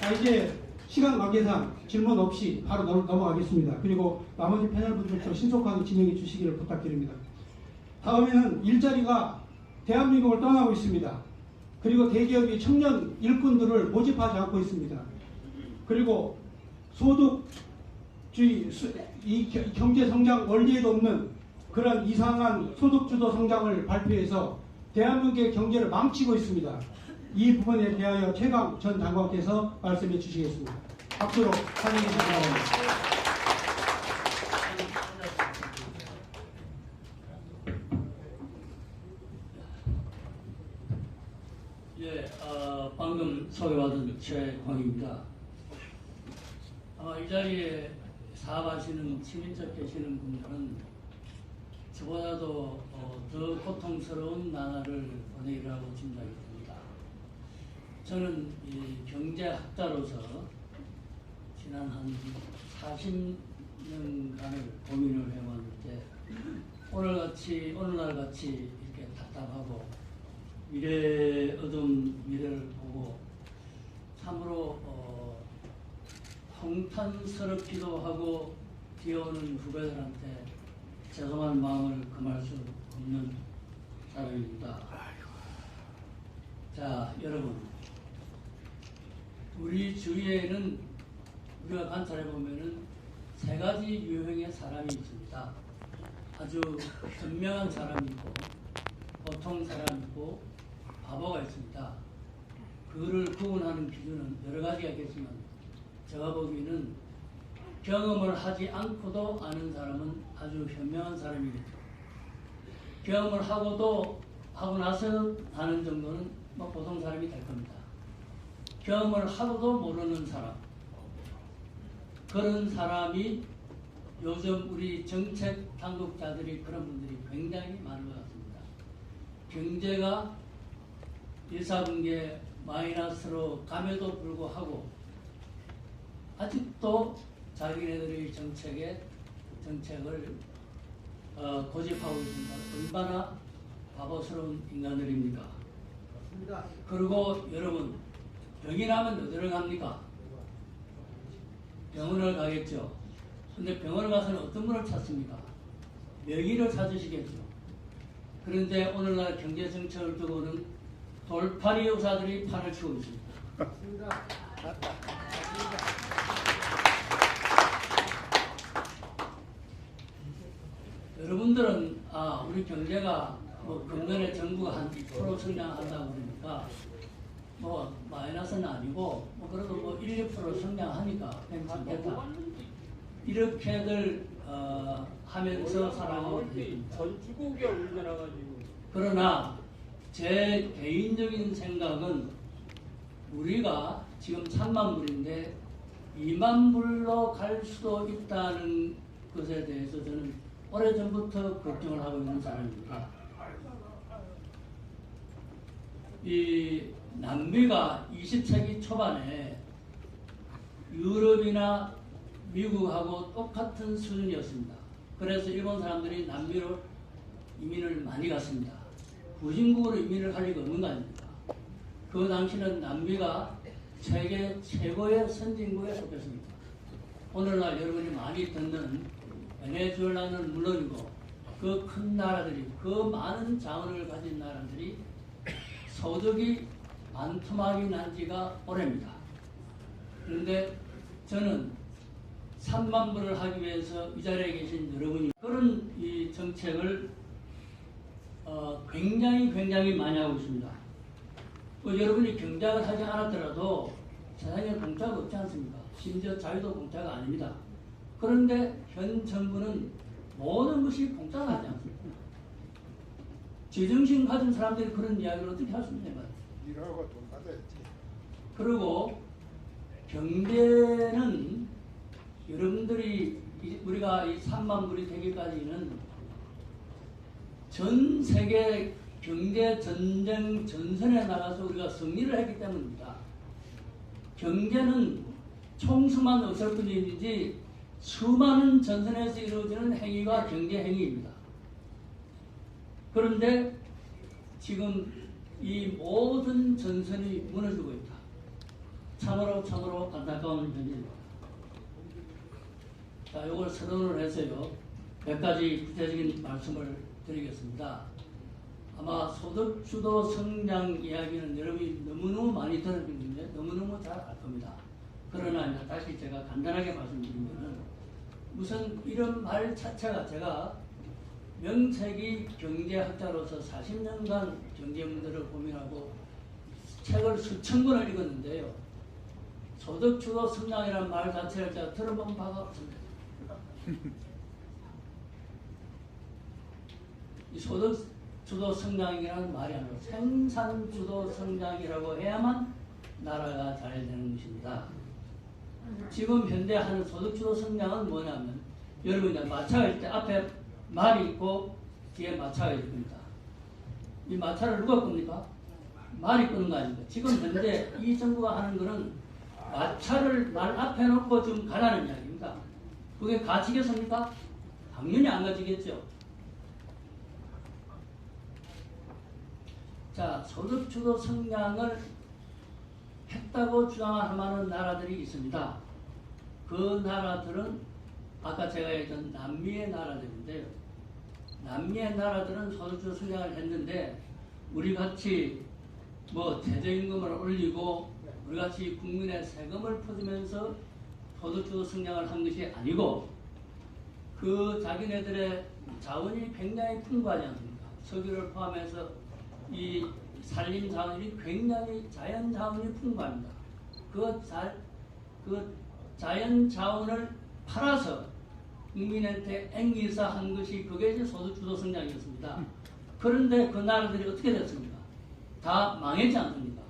자, 이제 시간 관계상 질문 없이 바로 넘어가겠습니다. 그리고 나머지 패널분들도 신속하게 진행해 주시기를 부탁드립니다. 다음에는 일자리가 대한민국을 떠나고 있습니다. 그리고 대기업이 청년 일꾼들을 모집하지 않고 있습니다. 그리고 소득주의, 이 경제 성장 원리에도 없는 그런 이상한 소득주도 성장을 발표해서 대한민국의 경제를 망치고 있습니다. 이 부분에 대하여 최강 전 장관께서 말씀해 주시겠습니다. 박수로 환영해 주시기 바랍니다. 예, 방금 소개받은 최광입니다. 이 자리에 사업하시는 친인척 계시는 분들은 저보다도 더 고통스러운 나날을 보내리라고 짐작이 됩니다. 저는 이 경제학자로서 지난 한 40년간을 고민을 해왔는데 오늘날 같이 이렇게 답답하고 어두운 미래를 보고 참으로 통탄스럽기도 하고 뛰어오는 후배들한테 죄송한 마음을 금할 수 없는 사람입니다. 자, 여러분, 우리 주위에는 우리가 관찰해 보면은 세 가지 유형의 사람이 있습니다. 아주 현명한 사람이 있고, 보통 사람이 있고, 바보가 있습니다. 그를 구분하는 기준은 여러 가지가 있겠지만 제가 보기에는 경험을 하지 않고도 아는 사람은 아주 현명한 사람이겠죠. 경험을 하고 나서 아는 정도는 뭐 보통 사람이 될 겁니다. 경험을 하고도 모르는 사람, 그런 사람이 요즘 우리 정책 당국자들이 그런 분들이 굉장히 많은 것 같습니다. 경제가 1·4분기에 마이너스로 감에도 불구하고 아직도 자기네들의 정책을 고집하고 있습니다. 얼마나 바보스러운 인간들입니까? 그리고 여러분, 병이 나면 어디를 갑니까? 병원을 가겠죠. 근데 병원을 가서는 어떤 분을 찾습니까? 명의를 찾으시겠죠. 그런데 오늘날 경제정책을 두고는 돌팔이 의사들이 판을 치고 있습니다. 여러분들은 우리 경제가 뭐 금년에 정부가 한 2% 성장한다고 그러니까 뭐 마이너스는 아니고 뭐 그래도 뭐 1~2% 성장하니까 괜찮겠다 이렇게들 하면서 살아가고 있습니다. 전주곡이 울려나가지고. 그러나 제 개인적인 생각은 우리가 지금 3만 불인데 2만 불로 갈 수도 있다는 것에 대해서 저는 오래전부터 걱정을 하고 있는 사람입니다. 이 남미가 20세기 초반에 유럽이나 미국하고 똑같은 수준이었습니다. 그래서 일본 사람들이 남미로 이민을 많이 갔습니다. 후진국으로 이민을 갈 리가 없는 거 아닙니까? 그 당시는 남미가 세계 최고의 선진국에 속했습니다. 오늘날 여러분이 많이 듣는 베네수엘라는 물론이고 그 큰 나라들이, 그 많은 자원을 가진 나라들이 소득이 반토막이 난 지가 오래입니다. 그런데 저는 3만 불을 하기 위해서 이 자리에 계신 여러분이 그런 이 정책을 굉장히 많이 하고 있습니다. 여러분이 경작을 하지 않았더라도 세상에 공짜가 없지 않습니까? 심지어 자유도 공짜가 아닙니다. 그런데 현 정부는 모든 것이 공짜가 하지 않습니다. 제정신 가진 사람들이 그런 이야기를 어떻게 할 수 있냐 말이에요. 일하고 돈 받아야지. 그리고 경제는 여러분들이 우리가 이 3만 불이 되기까지는 전 세계 경제 전쟁 전선에 나가서 우리가 승리를 했기 때문입니다. 경제는 총수만 어설픈일이지 수많은 전선에서 이루어지는 행위가 경제 행위입니다. 그런데 지금 이 모든 전선이 무너지고 있다. 참으로 안타까운 현실입니다. 자, 이걸 서론을 해서요. 몇 가지 구체적인 말씀을 드리겠습니다. 아마 소득주도 성장 이야기는 여러분이 너무너무 많이 들었는데 너무너무 잘 알 겁니다. 그러나 다시 제가 간단하게 말씀드리면은 우선 이런 말 자체가 제가 명색이 경제학자로서 40년간 경제 문제를 고민하고 책을 수천 권을 읽었는데요. 소득주도 성장이라는 말 자체를 제가 들어본 바가 없습니다. 이 소득주도 성장이라는 말이 아니라 생산주도 성장이라고 해야만 나라가 잘 되는 것입니다. 지금 현대 하는 소득주도 성장은 뭐냐면 여러분이 마차가 있을 때 앞에 말이 있고 뒤에 마차가 있을 겁니다. 이 마차를 누가 끕니까? 말이 끄는 거 아닙니까? 지금 현재 이 정부가 하는 거는 마차를 말 앞에 놓고 좀 가라는 이야기입니다. 그게 가지겠습니까? 당연히 안 가지겠죠. 자, 소득주도 성장을 했다고 주장할 만한 나라들이 있습니다. 그 나라들은 아까 제가 얘기했던 남미의 나라들인데요. 남미의 나라들은 소득주도 성장을 했는데 우리같이 뭐 최저임금을 올리고 우리같이 국민의 세금을 퍼주면서 소득주도 성장을 한 것이 아니고 그 자기네들의 자원이 굉장히 풍부하지 않습니까? 석유를 포함해서 이 산림 자원이 굉장히 자연 자원이 풍부합니다. 그 자연 자원을 팔아서 국민한테 앵기서 한 것이 그게 이제 소득주도 성장이었습니다. 그런데 그 나라들이 어떻게 됐습니까? 다 망했지 않습니까?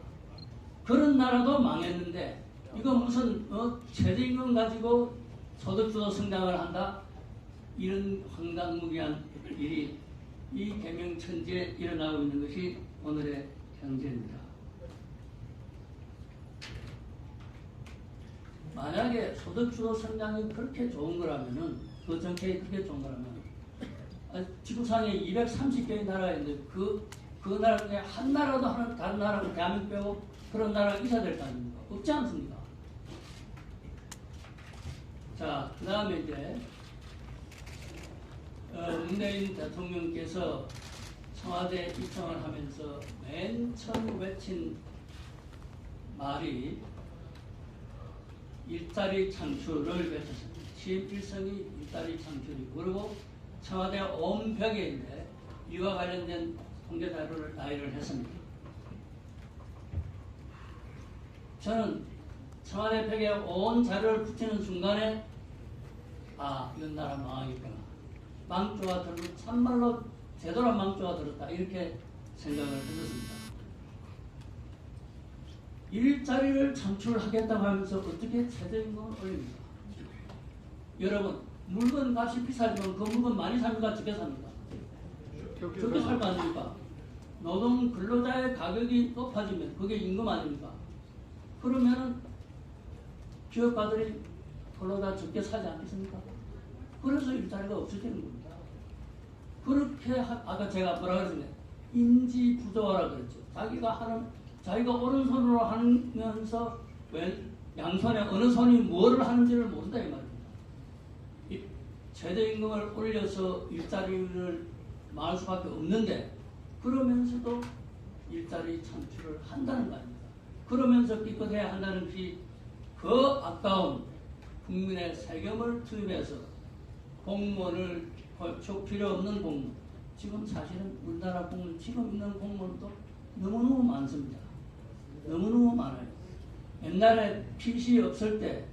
그런 나라도 망했는데 이거 무슨 최저임금 가지고 소득주도 성장을 한다? 이런 황당무계한 일이 이 개명천지에 일어나고 있는 것이 오늘의 현재입니다. 만약에 소득주도 성장이 그렇게 좋은 거라면은 그 정책이 그렇게 좋은 거라면 지구상에 230개의 나라가 있는데 그 나라 중에 한 나라도 하는 다른 나라가 대한민국 빼고 그런 나라가 있어야 될 거 아닙니까? 없지 않습니까? 자, 그 다음에 이제 문재인 대통령께서 청와대 입성을 하면서 맨 처음 외친 말이 일자리 창출을 외쳤습니다. 취임일성이 일자리 창출이고 그리고 청와대 온 벽에 있는데 이와 관련된 통계 자료를 나열을 했습니다. 저는 청와대 벽에 온 자료를 붙이는 순간에 이건 나라 망하겠구나. 망조가 들었다. 참말로 제대로 망조가 들었다. 이렇게 생각을 했었습니다. 일자리를 창출하겠다고 하면서 어떻게 최저임금을 올립니까? 여러분, 물건 값이 비싸지만 그 물건 많이 삽니까? 적게 삽니까? 적게 살 거 아닙니까? 노동 근로자의 가격이 높아지면 그게 임금 아닙니까? 그러면은 기업가들이 근로자 적게 사지 않겠습니까? 그래서 일자리가 없어지는 겁니다. 그렇게 아까 제가 뭐라 그랬습니까? 인지 부조화라 그랬죠. 자기가 오른손으로 하면서 양손에 어느 손이 뭐를 하는지를 모른다 이 말입니다. 최저임금을 올려서 일자리를 많을 수밖에 없는데 그러면서도 일자리 창출을 한다는 거 아닙니까? 그러면서 기껏해야 한다는 것이 그 아까운 국민의 세금을 투입해서 공무원을 쭉 필요 없는 공무원, 지금 사실은 우리나라 공무원 지금 있는 공무원도 너무너무 많습니다. 너무너무 많아요. 옛날에 PC 없을 때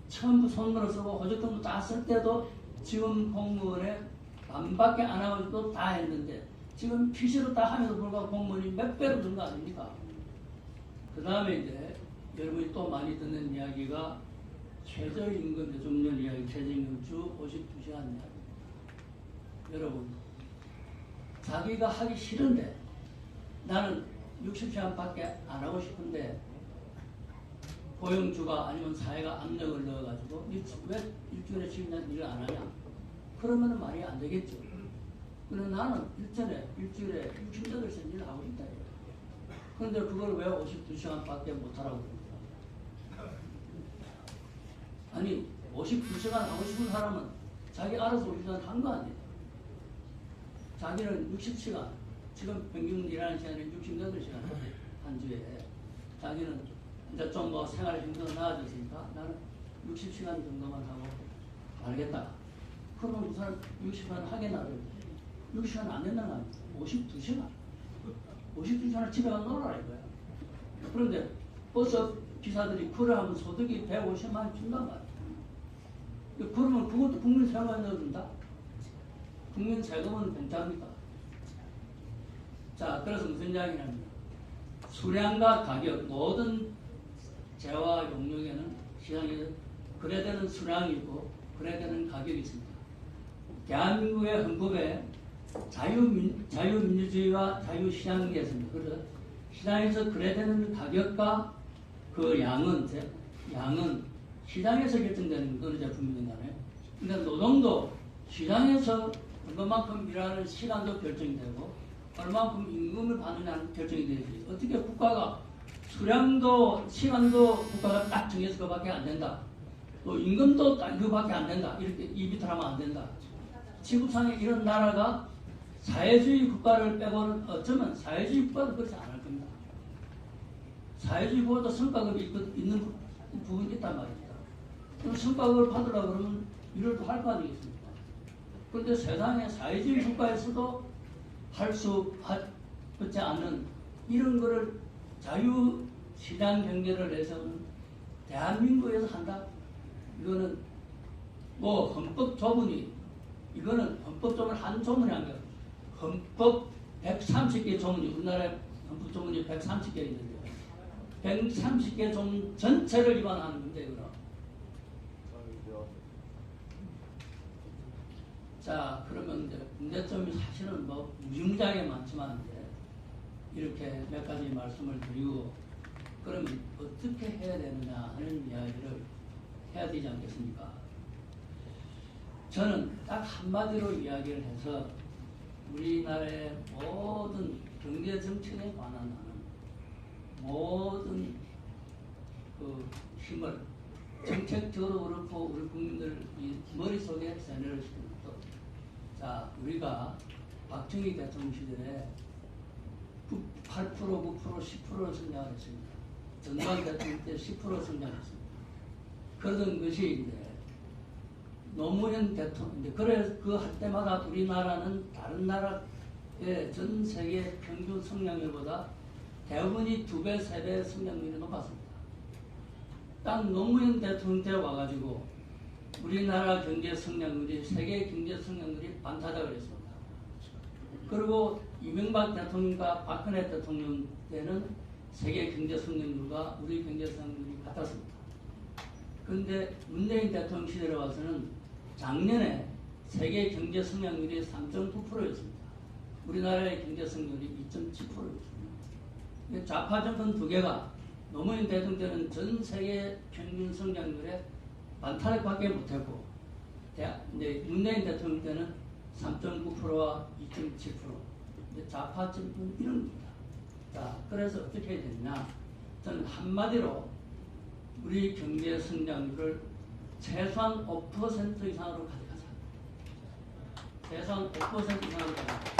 처음 손으로 쓰고 호적동도 다 쓸 때도 지금 공무원의 반밖에 안 하고도 다 했는데 지금 PC로 다 함에도 불구하고 공무원이 몇 배로 는 거 아닙니까? 그 다음에 이제 여러분이 또 많이 듣는 이야기가 최저임금 요즘년 이야기, 최저임금 주 52시간 이야기. 여러분, 자기가 하기 싫은데 나는 60시간밖에 안 하고 싶은데 고용주가 아니면 사회가 압력을 넣어가지고 왜 일주일에 10년 일을 안 하냐? 그러면 말이 안 되겠죠. 근데 나는 일주일에 68시간 일을 하고 있다. 그런데 그걸 왜 52시간밖에 못하라고 그럽니까? 아니 52시간 하고 싶은 사람은 자기 알아서 50시간 한 거 아니에요. 자기는 60시간, 지금 평균 일하는 시간이 68시간 한 주에. 자기는 이제 좀 뭐 생활 힘도 나아졌으니까 나는 60시간 정도만 하고 알겠다. 그러면 우선 60시간 하겠나? 60시간 안 된다는 거 아닙니까? 52시간. 52시간을 집에 가서 놀아라 이거야. 그런데 버스 기사들이 그래 하면 소득이 150만 원 준단 말이야. 그러면 그것도 국민 세금에 넣어준다? 국민 세금은 공짜입니까? 자, 그래서 무슨 이야기냐면 수량과 가격, 모든 재화 용역에는 시장에서 그래야 되는 수량이 있고 그래야 되는 가격이 있습니다. 대한민국의 헌법에 자유민주주의와 자유시장이 있습니다. 그래서 시장에서 그래야 되는 가격과 그 양은 시장에서 결정되는 어느 제품이든 간에. 그러니까 노동도 시장에서 얼마만큼 일하는 시간도 결정이 되고 얼마만큼 임금을 받느냐는 결정이 되지. 어떻게 국가가 수량도 시간도 국가가 딱 정해서 그밖에 안 된다. 또 임금도 딱 그밖에 안 된다. 이렇게 이비탈하면 안 된다. 지구상에 이런 나라가 사회주의 국가를 빼고는 어쩌면 사회주의 국가도 그렇지 않을 겁니다. 사회주의 국가도 성과급이 있는 부분이 있단 말입니다. 그럼 성과급을 받으려고 그러면 일을 또 할 거 아니겠습니까? 그런데 세상에 사회주의 국가에서도 할 수 없지 않은 이런 거를 자유시장 경제를 해서는 대한민국에서 한다? 이거는 뭐 헌법 조문이 이거는 헌법 조문 한 조문이 아니라 헌법 130개 조문이 우리나라에 헌법 조문이 130개 있는데 130개 조문 전체를 위반하는 문제구나. 자, 그러면 이제 문제점이 사실은 뭐 무지무지하게 많지만 이제 이렇게 몇 가지 말씀을 드리고 그러면 어떻게 해야 되느냐 하는 이야기를 해야 되지 않겠습니까? 저는 딱 한마디로 이야기를 해서 우리나라의 모든 경제 정책에 관한 하는 모든 그 힘을 정책적으로 그렇고 우리 국민들 이 머릿속에 세뇌를 시키는 것도 자, 우리가 박정희 대통령 시절에 8%, 9%, 10% 성장했습니다. 전두환 대통령 때 10% 성장했습니다. 그러던 것이 이제 노무현 대통령, 그래서 그 할 때마다 우리나라는 다른 나라의 전 세계 평균 성장률보다 대부분이 2배, 3배 성장률이 높았습니다. 딱 노무현 대통령 때 와가지고 우리나라 경제 성장률이 세계 경제 성장률이 반타작을 했습니다. 그리고 이명박 대통령과 박근혜 대통령 때는 세계 경제 성장률과 우리 경제 성장률이 같았습니다. 그런데 문재인 대통령 시절에 와서는 작년에 세계 경제 성장률이 3.9%였습니다. 우리나라의 경제 성장률이 2.7%였습니다. 좌파 정권 두 개가 노무현 대통령 때는 전 세계 평균 성장률의 반타작밖에 못했고 문재인 대통령 때는 3.9%와 2.7%. 좌파 정권 이런 겁니다. 자, 그래서 어떻게 해야 되느냐? 저는 한마디로 우리 경제 성장률을 최소한 5% 이상으로 가져가자. 최소한 5% 이상으로 가져가자.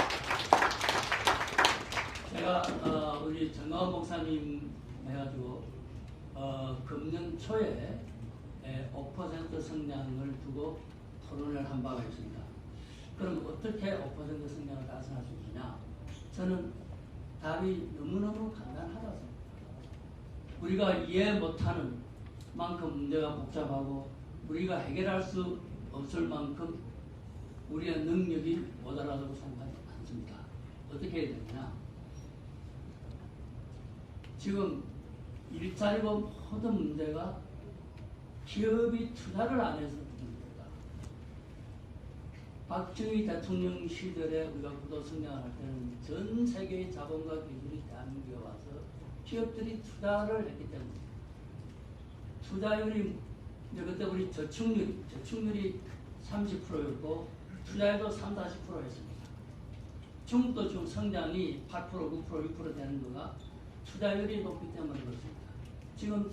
제가 우리 우리 정가원 목사님 해가지고 금년 초에 5% 성장을 두고 토론을 한 바가 있습니다. 그럼 어떻게 5% 성장을 달성할 수 있느냐? 저는 답이 너무너무 간단하다고 생각합니다. 우리가 이해 못하는 만큼 문제가 복잡하고 우리가 해결할 수 없을 만큼 우리의 능력이 모자라다고 생각하지 않습니다. 어떻게 해야 되느냐? 지금 일자리고 모든 문제가 기업이 투자를 안 해서 문제다. 박정희 대통령 시절에 우리가 구도 성장할 때는 전 세계의 자본과 기술이 대한민국에 와서 기업들이 투자를 했기 때문에 투자율이 그때 우리 저축률이 30%였고 투자율도 3, 40%였습니다. 중국도 지금 성장이 8%, 9%, 6% 되는 거가 투자율이 높기 때문에 그렇습니다. 지금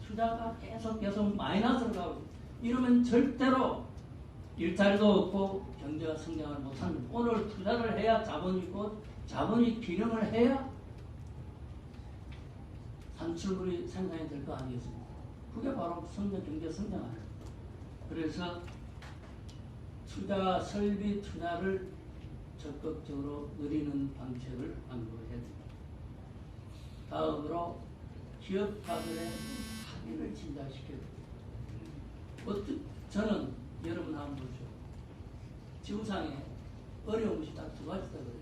투자가 계속 마이너스로 가고 이러면 절대로 일자리도 없고 경제가 성장을 못합니다. 오늘 투자를 해야 자본이 있고 자본이 기능을 해야 산출물이 생산이 될 거 아니겠습니까? 그게 바로 경제 성장 아닙니까? 그래서 설비 투자를 적극적으로 늘리는 방식을 강구해야 됩니다. 다음으로 기업가들의 합의를 진작시켜야 됩니다. 저는 여러분 한번 보죠. 지구상에 어려운 것이 딱 두 가지다 그래요.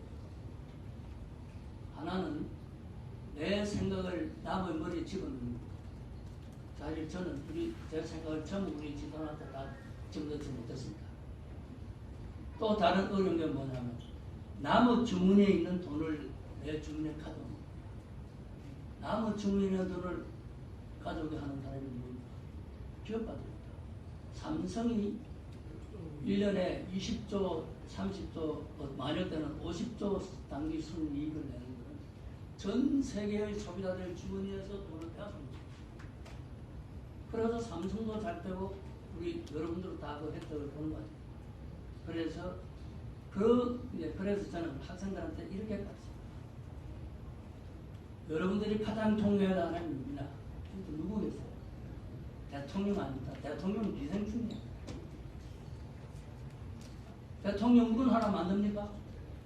하나는 내 생각을 남의 머리에 집어넣는 것. 사실 저는 제 생각을 전부 우리 지도한테 다 집어넣지 못했습니다. 또 다른 어려운 게 뭐냐면 남의 주머니에 있는 돈을 내 주머니에 가져옵니다. 남의 주머니에 있는 돈을 가져오게 하는 사람이 누구입니까? 기업가들입니다. 삼성이 1년에 20조, 30조, 많을 때는 50조 단기 순이익을 내는 것은 전 세계의 소비자들 주머니에서 돈을 빼앗습니다. 그래서 삼성도 잘 되고 우리 여러분들도 다 그 혜택을 보는 거죠. 그래서 그래서 저는 학생들한테 이렇게 가르쳐요. 여러분들이 가장 존경해야 하는 누구냐? 누구겠어요? 대통령 아닙니다. 대통령은 기생충이에요. 대통령 문 하나 만듭니까?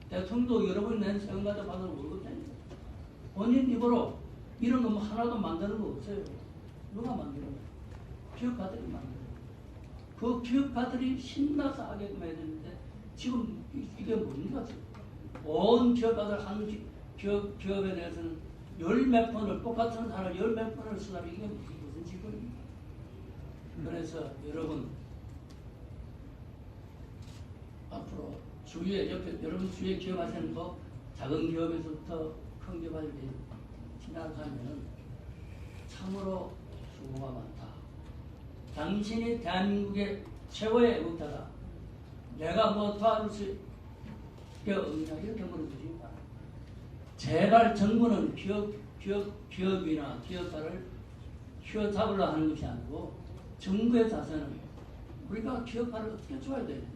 대통령도 여러분이 낸 세금 가지고 받은 월급 됩니다. 본인 입으로 이런 거 하나도 만드는 거 없어요. 누가 만드는 거예요? 기업가들이 만드는 거예요. 그 기업가들이 신나서 하게끔 해야 되는데 지금 이게 뭡니까? 온 기업가들 한 기업에 대해서는 열 몇 번을 똑같은 사람을 열 몇 번을 쓰다 이게 무슨 짓거리입니까? 그래서 여러분 앞으로 여러분 주위에 기업하시는 거 작은 기업에서부터 큰 기업까지 지나가면은 참으로 수고가 많다. 당신이 대한민국의 최고의 애국자다. 내가 뭐 도와줄 수 있게 없냐 이렇게 물어보십니다. 제발 정부는 기업이나 기업가를 휘어잡으려 하는 것이 아니고 정부의 자세는 우리가 기업가를 어떻게 줘야 되냐.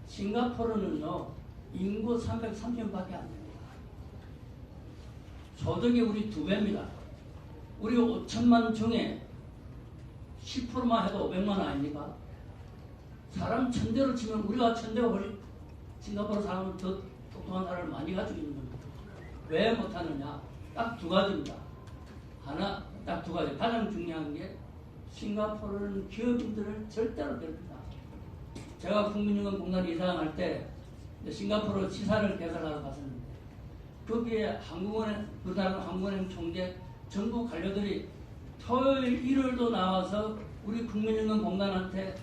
싱가포르는요 인구 330명밖에 안 됩니다. 소득이 우리 2배입니다. 우리 5천만 중에 10%만 해도 500만 원 아닙니까? 사람 1000대로 치면 우리가 1000대가 훨씬 싱가포르 사람은 더 똑똑한 사람을 많이 가지고 있는 겁니다. 왜 못하느냐? 딱 두 가지입니다. 하나, 딱 두 가지. 가장 중요한 게 싱가포르는 기업인들을 절대로 괴롭힌다. 제가 국민연금공단 이사장할 때 싱가포르 시사를 개설하러 갔었는데 거기에 한국은행 총재 전부 관료들이 토요일, 일요일도 나와서 우리 국민연금공단한테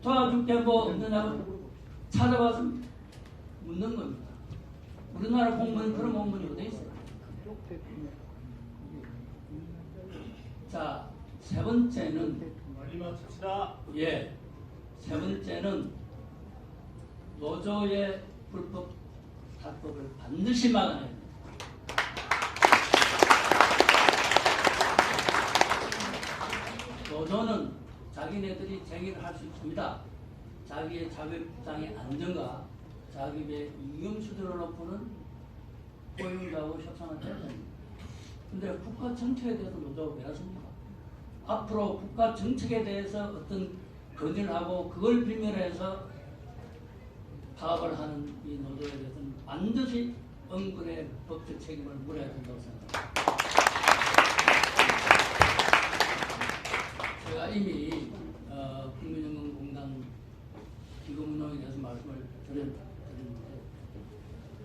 도와줄 게 뭐 없느냐고 찾아와서 묻는 겁니다. 우리나라 공무원 그런 공무원이 어디 있어요? 자, 세 번째는 세 번째는 노조의 불법 탈법을 반드시 막아내야 됩니다. 노조는 자기네들이 제기를 할 수 있습니다. 자기의 자격장의 안정과 자기의 임금 수준을 높이는 고용주하고 협상을 해야 됩니다. 근데 국가 정책에 대해서 노조가 왜 하십니까? 앞으로 국가 정책에 대해서 어떤 건의를 하고 그걸 빌면해서 파업을 하는 이 노조에 대해서는 반드시 엄근의 법적 책임을 물어야 된다고 생각합니다. 제가 이미 국민연금공단 기금 운영에 대해서 말씀을 드렸는데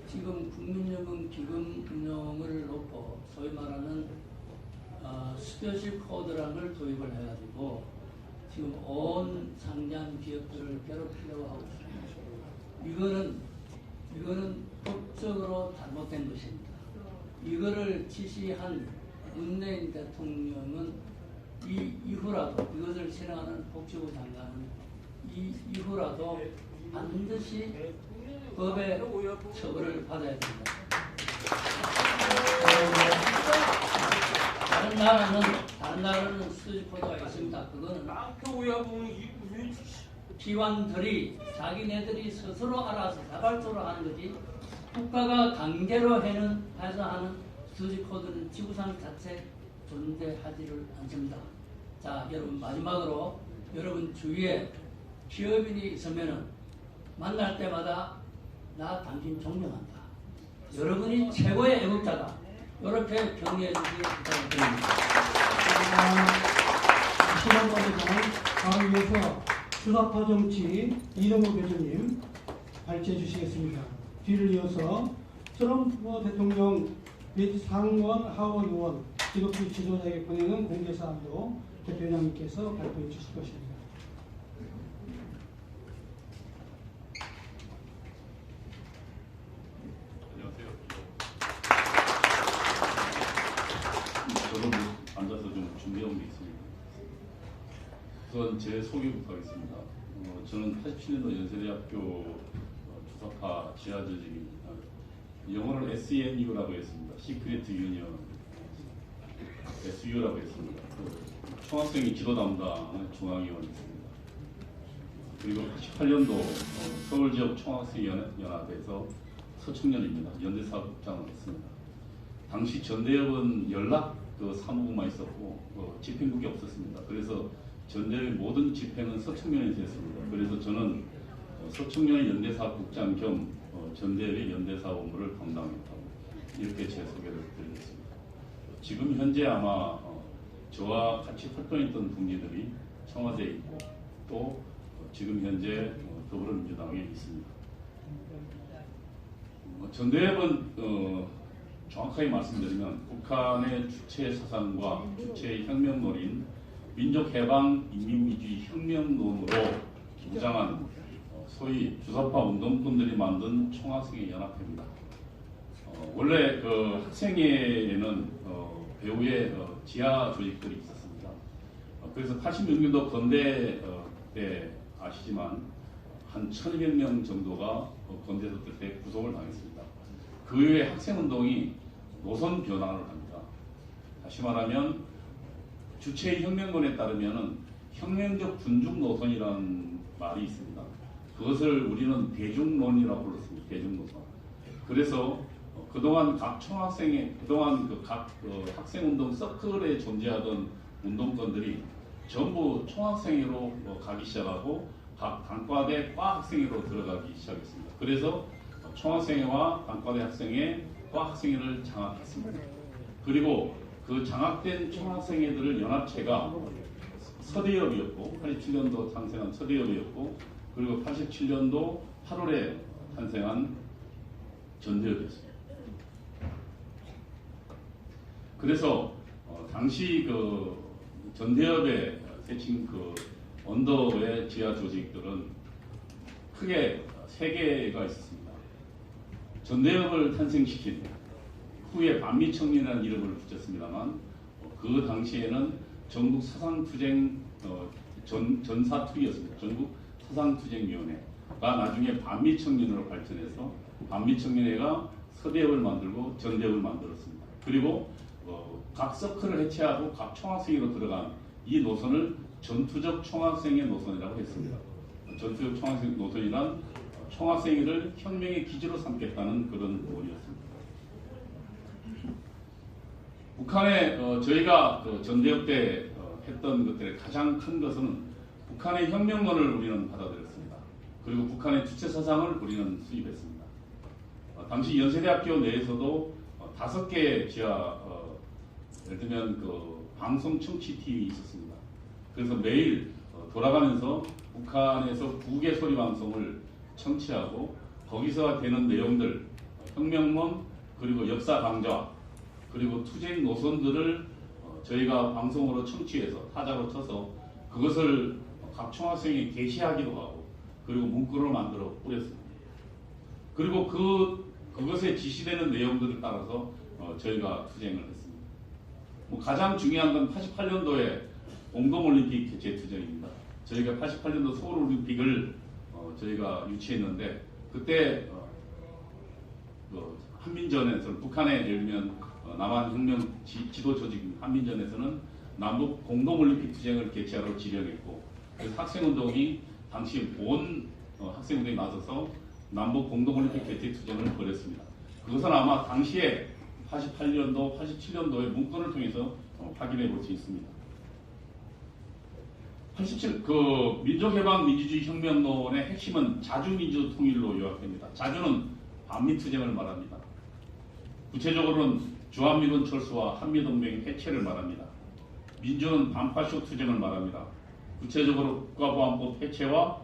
지금 국민연금 기금 운영을 놓고 소위 말하는 수표식 코드라는 걸 도입을 해가지고 지금 온 상장 기업들을 괴롭히려고 하고 있습니다. 이거는 법적으로 잘못된 것입니다. 이거를 지시한 문재인 대통령은 이후라도 이것을 실행하는 복지부 장관은 이후라도 반드시 법의 처벌을 받아야 됩니다. 다른 나라는 수지 코드가 있습니다. 그거는 기관들이 자기네들이 스스로 알아서 자발적으로 하는 거지 국가가 강제로 해서 하는 수지 코드는 지구상 자체 존재하지를 않습니다. 자, 여러분 마지막으로 여러분 주위에 기업인이 있으면은 만날 때마다 나 당신 존경한다. 여러분이 최고의 애국자다. 이렇게 격려해 주시기 부탁드립니다. 시간관계상 다음 위해서 주사파 정치 이동호 교수님 발제해 주시겠습니다. 뒤를 이어서 트럼프 대통령 내지 상원, 하원 의원 직업주 지도자에게 보내는 공개사항도 대표장님께서 발표해 주실 것입니다. 안녕하세요. 저도 앉아서 좀 준비한 게 있습니다. 우선 제 소개부터 하겠습니다. 저는 87년도 연세대학교 주사파 지하조직입니다. 영어를 SENU라고 했습니다. 시크릿 유니언 SU라고 했습니다. 총학생이 지도 담당 중앙위원이었습니다. 그리고 88년도 서울지역 총학생연합에서 서청년입니다. 연대사국장을 했습니다. 당시 전대협은 연락 사무국만 있었고 집행국이 없었습니다. 그래서 전대협의 모든 집행은 서청년에서 했습니다. 그래서 저는 서청년 연대사국장 겸 전대협의 연대사 업무를 담당했다고 이렇게 제 소개를 드리겠습니다. 지금 현재 아마 저와 같이 활동했던 동지들이 청와대에 있고 또 지금 현재 더불어민주당에 있습니다. 전대협은 정확하게 말씀드리면 북한의 주체 사상과 주체 혁명론인 민족해방인민위주의 혁명론으로 무장한 소위 주사파 운동권들이 만든 총학생회 연합회입니다. 원래 학생회에는 배후에 지하 조직들이 있었습니다. 그래서 86년도 건대 때 아시지만 한 1200명 정도가 건대에서 그때 구속을 당했습니다. 그 이후에 학생운동이 노선 변화를 합니다. 다시 말하면 주체의 혁명론에 따르면 혁명적 분중 노선이라는 말이 있습니다. 그것을 우리는 대중론이라고 불렀습니다. 대중노선. 그래서 그동안 각 총학생회, 그동안 각 학생운동 서클에 존재하던 운동권들이 전부 총학생회로 가기 시작하고 각 단과대 과학생회로 들어가기 시작했습니다. 그래서 총학생회와 단과대 학생회, 과학생회를 장악했습니다. 그리고 그 장악된 총학생회들을 연합체가 서대협이었고 87년도 탄생한 서대협이었고 그리고 87년도 8월에 탄생한 전대협이었습니다. 그래서 당시 전대협의 세칭 언더의 지하 조직들은 크게 3개가 있었습니다. 전대협을 탄생시킨 후에 반미청년이라는 이름을 붙였습니다만 그 당시에는 전국 사상투쟁 전사투기였습니다. 전국 사상투쟁위원회가 나중에 반미청년으로 발전해서 반미청년회가 서대협을 만들고 전대협을 만들었습니다. 그리고 각 서클을 해체하고 각 총학생회로 들어간 이 노선을 전투적 총학생회 노선이라고 했습니다. 전투적 총학생회 노선이란 총학생회를 혁명의 기지로 삼겠다는 그런 논의였습니다. 북한에 저희가 그 전대협 때 했던 것들의 가장 큰 것은 북한의 혁명론을 우리는 받아들였습니다. 그리고 북한의 주체 사상을 우리는 수입했습니다. 당시 연세대학교 내에서도 5개의 지하 예를 들면 그 방송 청취 팀이 있었습니다. 그래서 매일 돌아가면서 북한에서 국외 소리 방송을 청취하고 거기서 되는 내용들, 혁명론 그리고 역사 강좌 그리고 투쟁 노선들을 저희가 방송으로 청취해서 타자로 쳐서 그것을 각 총학생에 게시하기도 하고 그리고 문구를 만들어 뿌렸습니다. 그리고 그것에 지시되는 내용들을 따라서 저희가 투쟁을 했습니다. 뭐 가장 중요한 건 88년도에 공동올림픽 개최 투쟁입니다. 저희가 88년도 서울올림픽을 저희가 유치했는데 그때 한민전에서는 북한에 예를 들면 남한혁명 지도 조직 한민전에서는 남북 공동올림픽 투쟁을 개최하러 지령했고 그래서 학생운동이 당시 온 학생운동이 나서서 남북 공동올림픽 개최 투쟁을 벌였습니다. 그것은 아마 당시에 88년도, 87년도의 문건을 통해서 확인해 볼 수 있습니다. 87, 민족해방 민주주의 혁명론의 핵심은 자주민주 통일로 요약됩니다. 자주는 반미투쟁을 말합니다. 구체적으로는 주한미군 철수와 한미동맹 해체를 말합니다. 민주는 반파쇼 투쟁을 말합니다. 구체적으로 국가보안법 해체와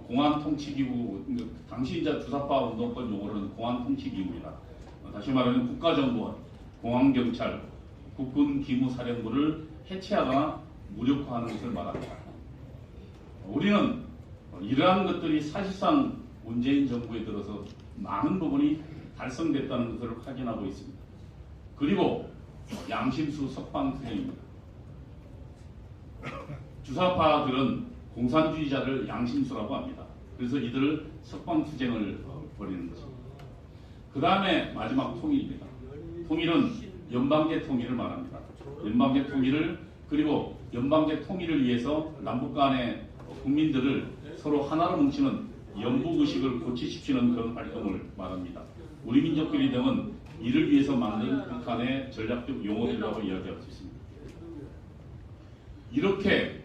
공안통치기구, 당시 이제 주사파 운동권 용어로는 공안통치기구입니다. 다시 말하면 국가정보원, 공안경찰, 국군기무사령부를 해체하거나 무력화하는 것을 말합니다. 우리는 이러한 것들이 사실상 문재인 정부에 들어서 많은 부분이 달성됐다는 것을 확인하고 있습니다. 그리고 양심수 석방투쟁입니다. 주사파들은 공산주의자를 양심수라고 합니다. 그래서 이들을 석방투쟁을 벌이는 것입니다. 그 다음에 마지막 통일입니다. 통일은 연방제 통일을 말합니다. 연방제 통일을 그리고 연방제 통일을 위해서 남북 간의 국민들을 서로 하나로 뭉치는 연북의식을 고취시키는 그런 활동을 말합니다. 우리 민족끼리 등은 이를 위해서 만든 북한의 전략적 용어들이라고 이야기할 수 있습니다. 이렇게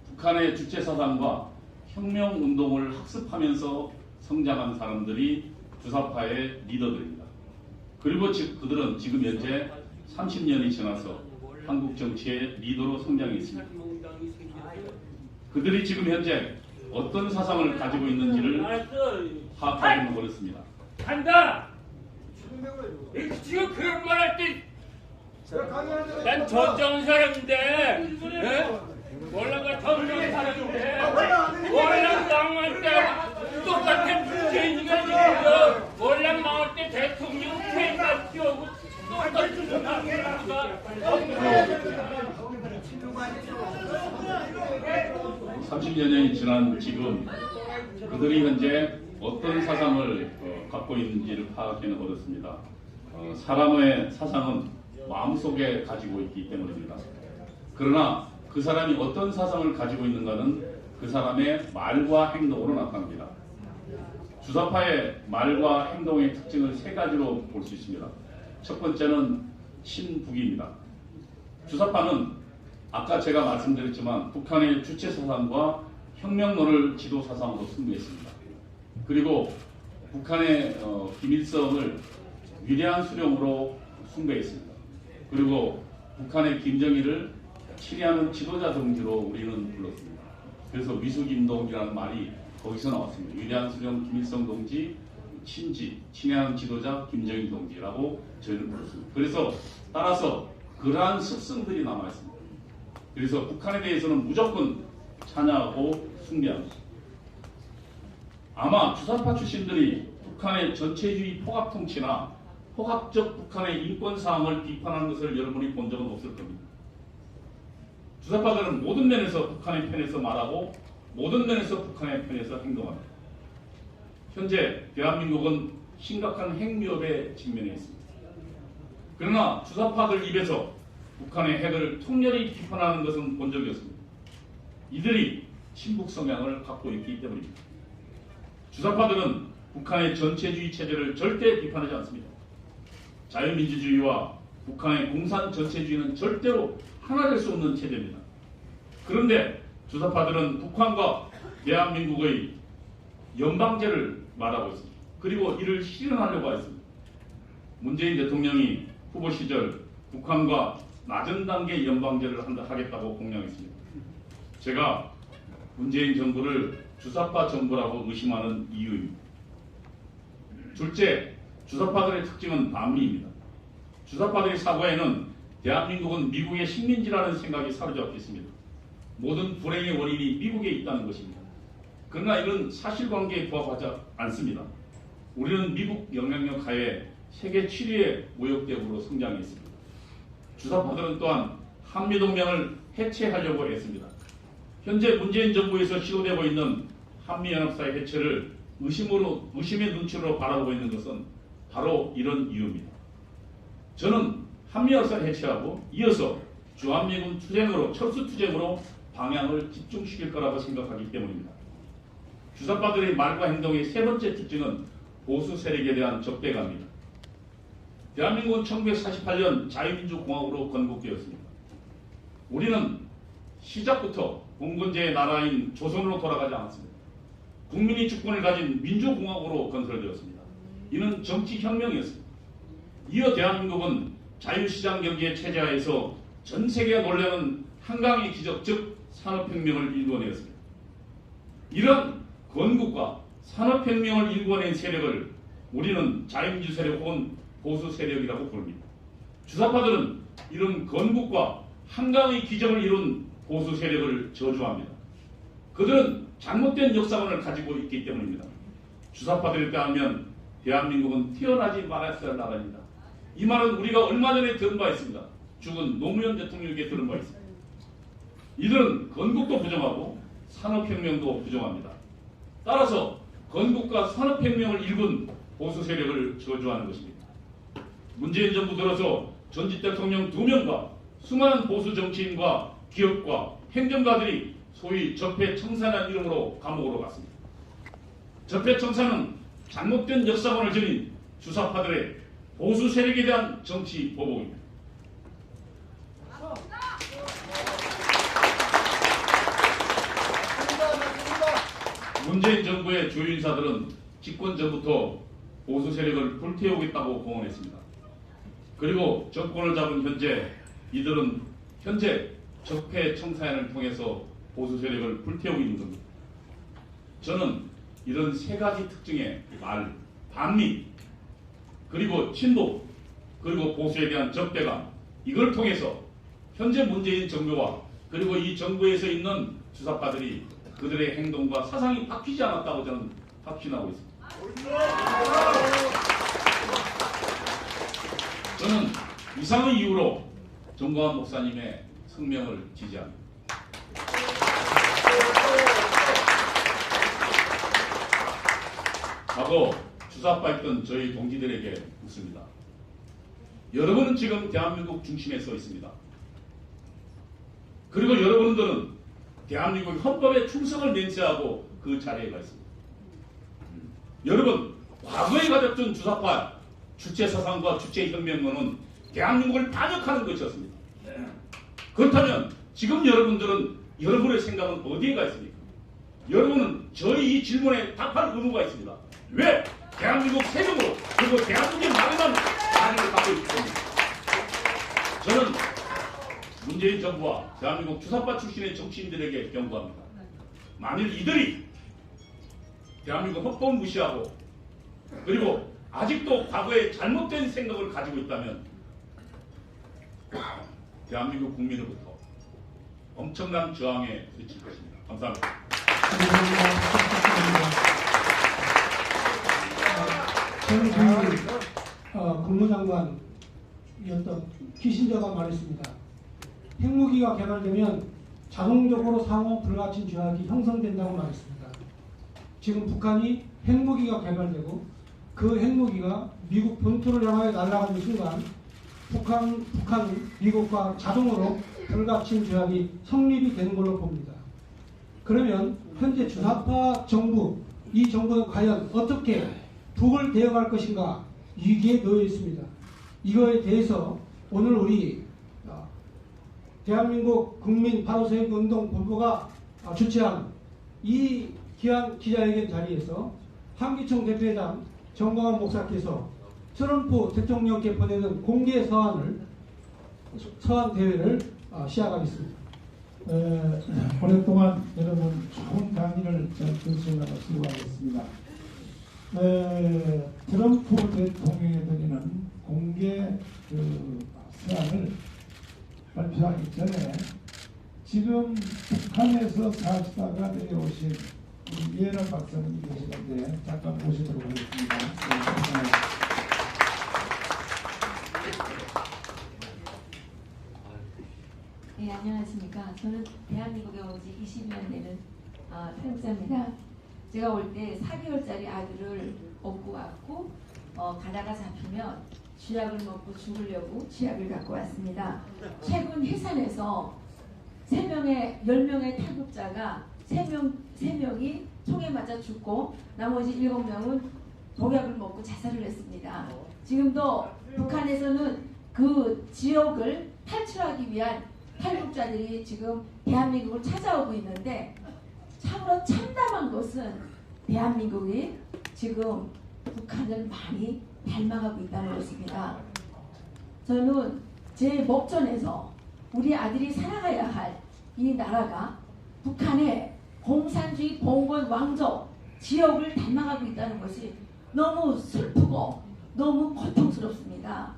북한의 주체사상과 혁명운동을 학습하면서 성장한 사람들이 주사파의 리더들입니다. 그리고 그들은 지금 현재 30년이 지나서 한국 정치의 리더로 성장했습니다. 그들이 지금 현재 어떤 사상을 가지고 있는지를 파악하기는 어렵습니다. 간다! 지금 그런 말 할 때 난 저쩌는 사람인데 월남과 더불어는 사람인데 월남 망할 때 똑같은 문재인이가 지금 월남 망할 때 대통령 퇴임할 때오고 똑같은 사람이니까 30여 년이 지난 지금 그들이 현재 어떤 사상을 갖고 있는지를 파악하기는 어렵습니다. 사람의 사상은 마음속에 가지고 있기 때문입니다. 그러나 그 사람이 어떤 사상을 가지고 있는가는 그 사람의 말과 행동으로 나타납니다. 주사파의 말과 행동의 특징을 3가지로 볼 수 있습니다. 첫 번째는 친북입니다. 주사파는 아까 제가 말씀드렸지만 북한의 주체사상과 혁명론을 지도사상으로 숭배했습니다. 그리고 북한의 김일성을 위대한 수령으로 숭배했습니다. 그리고 북한의 김정일을 치리하는 지도자 동지로 우리는 불렀습니다. 그래서 위수김동이라는 말이 거기서 나왔습니다. 위대한 수령 김일성 동지, 친애하는 지도자 김정일 동지라고 저희는 불렀습니다. 그래서 따라서 그러한 습성들이 남아있습니다. 그래서 북한에 대해서는 무조건 찬양하고 숭배합니다. 아마 주사파 출신들이 북한의 전체주의 포갑통치나 포갑적 북한의 인권사항을 비판하는 것을 여러분이 본 적은 없을 겁니다. 주사파들은 모든 면에서 북한의 편에서 말하고 모든 면에서 북한의 편에서 행동합니다. 현재 대한민국은 심각한 핵위협에 직면해 있습니다. 그러나 주사파들 입에서 북한의 핵을 통렬히 비판하는 것은 본 적이 없습니다. 이들이 친북 성향을 갖고 있기 때문입니다. 주사파들은 북한의 전체주의 체제를 절대 비판하지 않습니다. 자유민주주의와 북한의 공산 전체주의는 절대로 하나 될 수 없는 체제입니다. 그런데 주사파들은 북한과 대한민국의 연방제를 말하고 있습니다. 그리고 이를 실현하려고 했습니다. 문재인 대통령이 후보 시절 북한과 낮은 단계 연방제를 하겠다고 공약했습니다. 제가 문재인 정부를 주사파 정부라고 의심하는 이유입니다. 둘째, 주사파들의 특징은 반미입니다. 주사파들의 사고에는 대한민국은 미국의 식민지라는 생각이 사로잡혀 있습니다. 모든 불행의 원인이 미국에 있다는 것입니다. 그러나 이는 사실관계에 부합하지 않습니다. 우리는 미국 영향력 하에 세계 7위의 무역대국으로 성장했습니다. 주사파들은 또한 한미동맹을 해체하려고 했습니다. 현재 문재인 정부에서 시도되고 있는 한미연합사의 해체를 의심의 눈치로 바라보고 있는 것은 바로 이런 이유입니다. 저는 한미연합사를 해체하고 이어서 주한미군 투쟁으로 철수투쟁으로 방향을 집중시킬 거라고 생각하기 때문입니다. 주사파들의 말과 행동의 세 번째 특징은 보수 세력에 대한 적대감입니다. 대한민국은 1948년 자유민주공화국으로 건국되었습니다. 우리는 시작부터 봉건제의 나라인 조선으로 돌아가지 않았습니다. 국민이 주권을 가진 민주공화국으로 건설되었습니다. 이는 정치혁명이었습니다. 이어 대한민국은 자유시장 경제 체제하에서 전 세계가 놀라는 한강의 기적, 즉 산업혁명을 일궈냈습니다. 이런 건국과 산업혁명을 일궈낸 세력을 우리는 자유민주 세력 혹은 보수 세력이라고 부릅니다. 주사파들은 이런 건국과 한강의 기적을 이룬 보수 세력을 저주합니다. 그들은 잘못된 역사관을 가지고 있기 때문입니다. 주사파들에 따르면 대한민국은 태어나지 말았어야 할 나라입니다. 이 말은 우리가 얼마 전에 들은 바 있습니다. 죽은 노무현 대통령에게 들은 바 있습니다. 이들은 건국도 부정하고 산업혁명도 부정합니다. 따라서 건국과 산업혁명을 일군 보수 세력을 저주하는 것입니다. 문재인 정부 들어서 전직 대통령 2명과 수많은 보수 정치인과 기업과 행정가들이 소위 적폐청산이라는 이름으로 감옥으로 갔습니다. 적폐청산은 잘못된 역사관을 지닌 주사파들의 보수 세력에 대한 정치 보복입니다. 문재인 정부의 주요 인사들은 집권 전부터 보수 세력을 불태우겠다고 공언했습니다. 그리고 정권을 잡은 현재 이들은 현재 적폐 청산을 통해서 보수 세력을 불태우고 있는 겁니다. 저는 이런 세 가지 특징의 말, 반미, 그리고 친도, 그리고 보수에 대한 적대감, 이걸 통해서 현재 문재인 정부와 그리고 이 정부에서 있는 주사파들이 그들의 행동과 사상이 바뀌지 않았다고 저는 확신하고 있습니다. 저는 이상의 이유로 정광훈 목사님의 성명을 지지합니다. 과거 주사파했던 저희 동지들에게 묻습니다. 여러분은 지금 대한민국 중심에 서 있습니다. 그리고 여러분들은 대한민국 헌법에 충성을 맹세하고 그 자리에 가 있습니다. 여러분, 과거에 가졌던 주사파 주체사상과 주체혁명론은 대한민국을 반역하는 것이었습니다. 그렇다면 지금 여러분들은 여러분의 생각은 어디에 가 있습니까? 여러분은 저희 이 질문에 답할 의무가 있습니다. 왜 대한민국 세력으로 그리고 대한민국의 막연한 자리를 갖고 있습니까? 저는 문재인 정부와 대한민국 주사파 출신의 정치인들에게 경고합니다. 만일 이들이 대한민국 헌법을 무시하고 그리고 아직도 과거에 잘못된 생각을 가지고 있다면 대한민국 국민으로부터 엄청난 저항에 부딪힐 것입니다. 감사합니다. 저는 국무장관이었던 키신저가 말했습니다. 핵무기가 개발되면 자동적으로 상호 불가침 조약이 형성된다고 말했습니다. 지금 북한이 핵무기가 개발되고 그 핵무기가 미국 본토를 향하여 날아가는 순간 북한은 미국과 자동으로 불가침 조약이 성립이 되는 걸로 봅니다. 그러면 현재 주사파 정부, 이 정부는 과연 어떻게 북을 대응할 것인가 위기에 놓여 있습니다. 이거에 대해서 오늘 우리 대한민국 국민 바로세우기운동본부가 주최한 이 귀한 기자회견 자리에서 한기총 대표회장 정광훈 목사께서 트럼프 대통령께 보내는 공개 서한 대회를 시작하겠습니다. 오랫동안 여러분 좋은 강의를 들으시느라 수고하셨습니다. 트럼프 대통령에 드리는 공개 서한을 발표하기 전에 지금 북한에서 사시다가 내려오신 우리 이해란 박사님이 계시는데 잠깐 모시도록 하겠습니다. 네, 안녕하십니까. 저는 대한민국에 온 지 20년 되는 태국자입니다. 제가 올 때 4개월짜리 아들을 업고 왔고 가다가 잡히면 쥐약을 먹고 죽으려고 쥐약을 갖고 왔습니다. 최근 해산에서 10명의 탈북자가 3명이 총에 맞아 죽고 나머지 7명은 독약을 먹고 자살을 했습니다. 지금도 북한에서는 그 지역을 탈출하기 위한 탈북자들이 지금 대한민국을 찾아오고 있는데 참으로 참담한 것은 대한민국이 지금 북한을 많이 닮아가고 있다는 것입니다. 저는 제 목전에서 우리 아들이 살아가야 할 이 나라가 북한의 공산주의 봉건 왕조 지역을 닮아가고 있다는 것이 너무 슬프고 너무 고통스럽습니다.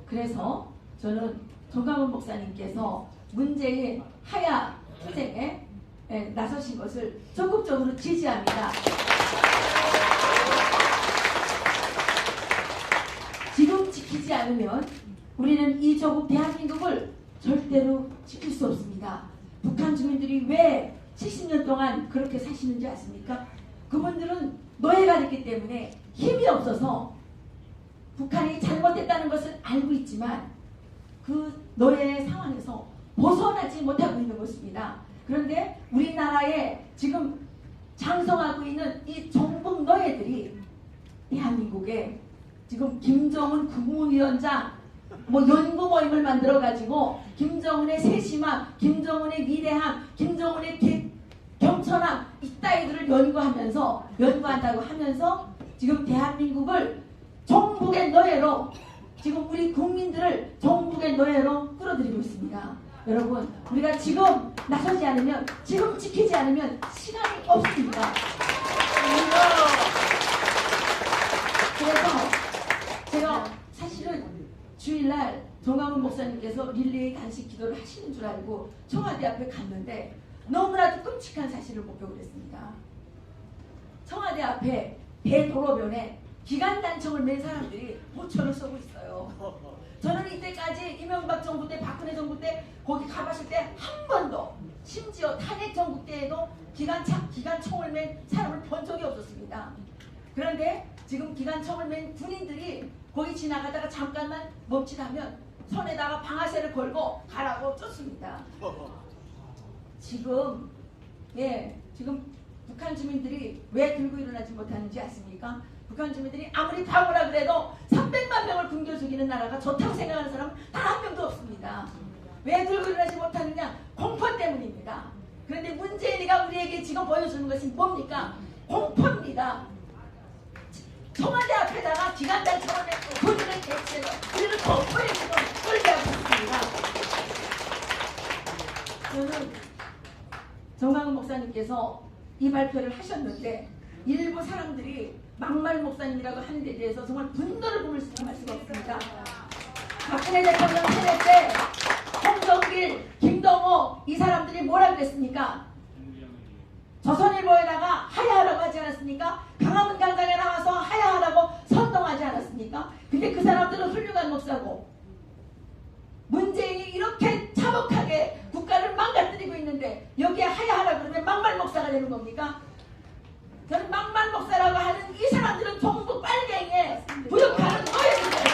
그래서 저는 정광훈 목사님께서 문재인 하야 투쟁에 나서신 것을 적극적으로 지지합니다. 지금 지키지 않으면 우리는 이 조국 대한민국을 절대로 지킬 수 없습니다. 북한 주민들이 왜 70년 동안 그렇게 사시는지 아십니까? 그분들은 노예가 됐기 때문에 힘이 없어서 북한이 잘못했다는 것을 알고 있지만 그 노예의 상황에서 벗어나지 못하고 있는 것입니다. 그런데 우리나라에 지금 장성하고 있는 이 종북 노예들이 대한민국에 지금 김정은 국무위원장 연구 모임을 만들어 가지고 김정은의 세심함, 김정은의 위대함, 김정은의 경천함 이따위들을 연구한다고 하면서 지금 대한민국을 종북의 노예로 지금 우리 국민들을 종북의 노예로 끌어들이고 있습니다. 여러분 우리가 지금 나서지 않으면 지금 지키지 않으면 시간이 없습니다. 그래서 제가 사실은 주일날 정광훈 목사님께서 릴레이 단식 기도를 하시는 줄 알고 청와대 앞에 갔는데 너무나도 끔찍한 사실을 목격을 했습니다. 청와대 앞에 대도로변에 기간단청을 맨 사람들이 모처를 쏘고 있어요. 저는 이때까지 이명박 정부 때 박근혜 정부 때 거기 가봤을 때 한 번도 심지어 탄핵 정부 때에도 기관총을 맨 사람을 본 적이 없었습니다. 그런데 지금 기관총을 맨 군인들이 거기 지나가다가 잠깐만 멈칫하면 손에다가 방아쇠를 걸고 가라고 쫓습니다. 지금 북한 주민들이 왜 들고 일어나지 못하는지 아십니까? 북한 주민들이 아무리 바보라 그래도 300만 명을 굶겨 죽이는 나라가 좋다고 생각하는 사람은 단 한 명도 없습니다. 왜 들고 일어나지 못하느냐? 공포 때문입니다. 그런데 문재인이가 우리에게 지금 보여주는 것이 뭡니까? 공포입니다. 청와대 앞에다가 기간단청을 맺고 군인을 대체로 우리를 공포에 지금 끌게 하고 있습니다. 저는 정광훈 목사님께서 이 발표를 하셨는데 일부 사람들이 막말 목사님이라고 하는 데 대해서 정말 분노를 뿜을 수가 없습니다. 박근혜 대통령 세대 때 홍정길, 김동호 이 사람들이 뭐라 그랬습니까? 조선일보에다가 하야하라고 하지 않았습니까? 강화문 광장에 나와서 하야하라고 선동하지 않았습니까? 근데 그 사람들은 훌륭한 목사고 문재인이 이렇게 참혹하게 국가를 망가뜨리고 있는데 여기에 하야하라고 그러면 막말 목사가 되는 겁니까? 저는 막말 목사라고 하는 이 사람들은 종북 빨갱이에 부역하는 노예입니다.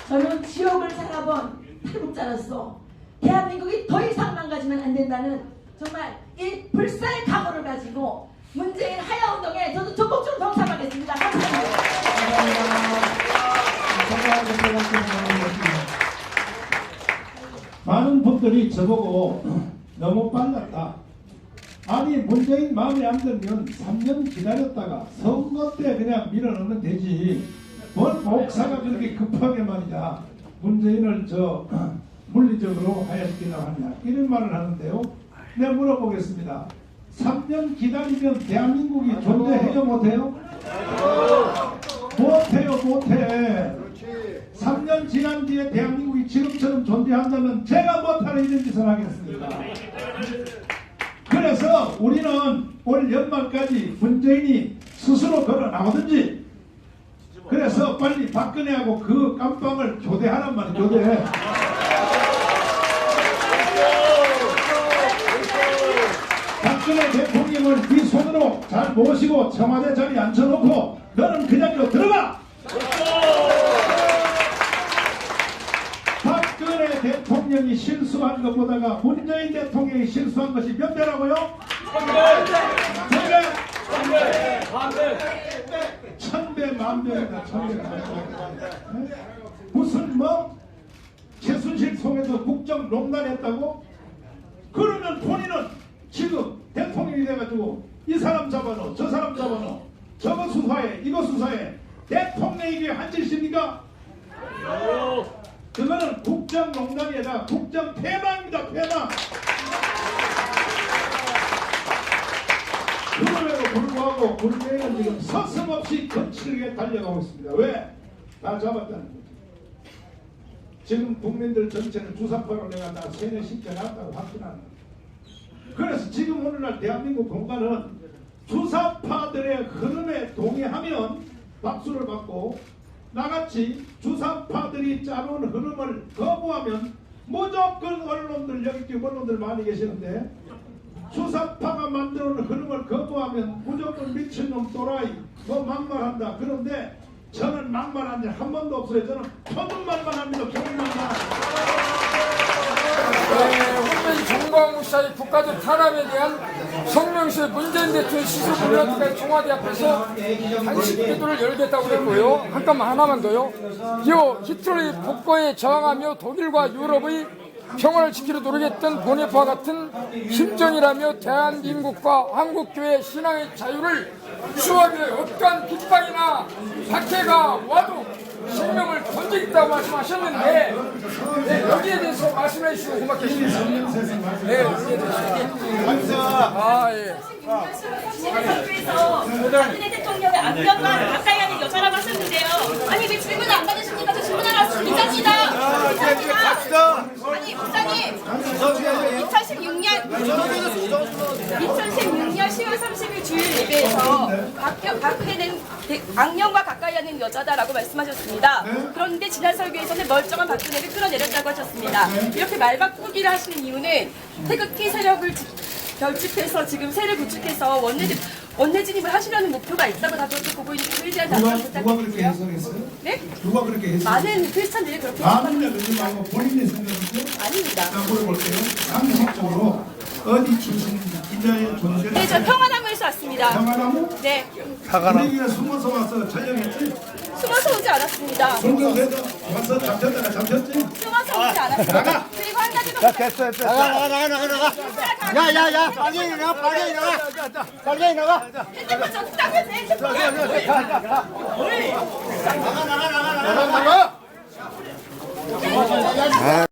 저는 지옥을 살아본 탈북자로서 대한민국이 더 이상 망가지면 안 된다는 정말 이 불사의 각오를 가지고 문재인 하야운동에 저도 적극적으로 동참하겠습니다. 감사합니다. 놈들이 저보고 너무 빨랐다. 아니 문재인 마음에 안 들면 3년 기다렸다가 선거 때 그냥 밀어넣으면 되지. 뭔 목사가 그렇게 급하게 말이야. 문재인을 물리적으로 하야시키려고 하냐. 이런 말을 하는데요. 내가 물어보겠습니다. 3년 기다리면 대한민국이 존재해요 못해요? 못해요 못해. 3년 지난 뒤에 대한민국이 지금처럼 존재한다면 제가 못하는 이런 짓을 하겠습니다. 그래서 우리는 올 연말까지 문재인이 스스로 걸어 나오든지, 그래서 빨리 박근혜하고 그 깜빵을 교대하란 말이에요. 교대. 박근혜 대통령을 네 손으로 잘 모시고 청와대 자리에 앉혀놓고 너는 그 자리로 들어가. 박근혜 대통령이 실수한 것보다가 문재인 대통령이 실수한 것이 몇 배라고요? 1000배 만배입니다. 1000배 만배. 무슨 최순실 통해서 국정농단했다고? 그러면 본인은 지금 대통령이 돼가지고 이 사람 잡아놓, 저 사람 잡아놓, 저거 수사해, 이거 수사해. 대통령에게 한 짓입니까? 그거는 국정농단이 아니라 국정패망입니다. 패망. 그럼에도 불구하고 문재인은 지금 서슴없이 거칠게 달려가고 있습니다. 왜? 다 잡았다는 거죠. 지금 국민들 전체는 주사파로 내가 다 세뇌시켜놨다고 확신하는 거예요. 그래서 지금 오늘날 대한민국 공간은 주사파들의 흐름에 동의하면 박수를 받고, 나같이 주사파들이 짜놓은 흐름을 거부하면 무조건 언론들, 여기 지금 언론들 많이 계시는데, 주사파가 만들어놓은 흐름을 거부하면 무조건 미친놈 또라이 막말한다. 그런데 저는 막말한 일 한 번도 없어요. 저는 표준말만 합니다. 표준말만. 홈페이지 정광훈 씨의 국가적 탄압에 대한 성명서에 문재인 대통령 시소불량까지 청와대 앞에서 단식 기도를 열겠다고 그랬고요. 잠깐만 하나만 더요. 히틀러의 복거에 저항하며 독일과 유럽의 평화를 지키려 노력했던 보네파와 같은 심정이라며 대한민국과 한국교회 신앙의 자유를 수호하며 어떠한 핍박이나 박해가 와도 생명을 던지겠다고 말씀하셨는데, 네, 여기에 대해서 말씀해 주시고 고맙겠습니다. 네, 여기에 대해서. 예. 지난주에서 박근혜 대통령의 안경과 가까이 하는 여자라고 하셨는데요. 아니 왜 질문을 안 받으십니까? 저 질문하러 기자입니다. 아니 목사님, 2016년 10월 30일 주일 예배에서 박근혜는 악령과 가까이 하는 여자다라고 말씀하셨습니다. 그런데 지난 설교에서는 멀쩡한 박근혜를 끌어내렸다고 하셨습니다. 이렇게 말 바꾸기를 하시는 이유는 태극기 세력을 결집해서 지금 세를 구축해서 원내 진입을 하시려는 목표가 있다고 다 그렇게 보고 있는 그에 대한 답변을 부탁드립니다. 누가 그렇게 해석했어요? 네? 누가 그렇게 해석했어요? 많은 크리스찬들이 그렇게 아무나 그러지 말고 본인의 생각이죠? 아닙니다. 자, 물어볼게요. 상식적으로 어디 출신입니다. 기자의 존재를. 네, 저 평화나무에서 왔습니다. 평화나무? 네. 분위기가 숨어서 와서 촬영했지? 숨어서 오지 않았습니다. 그래도 와서 잡혔다가 잡혔지? 숨어서 오지 않았습니다. 그리고 한 가지 더. 됐어. 나가. 야, 빨리 나가. 핸드폰 적당히 핸드폰. 나가.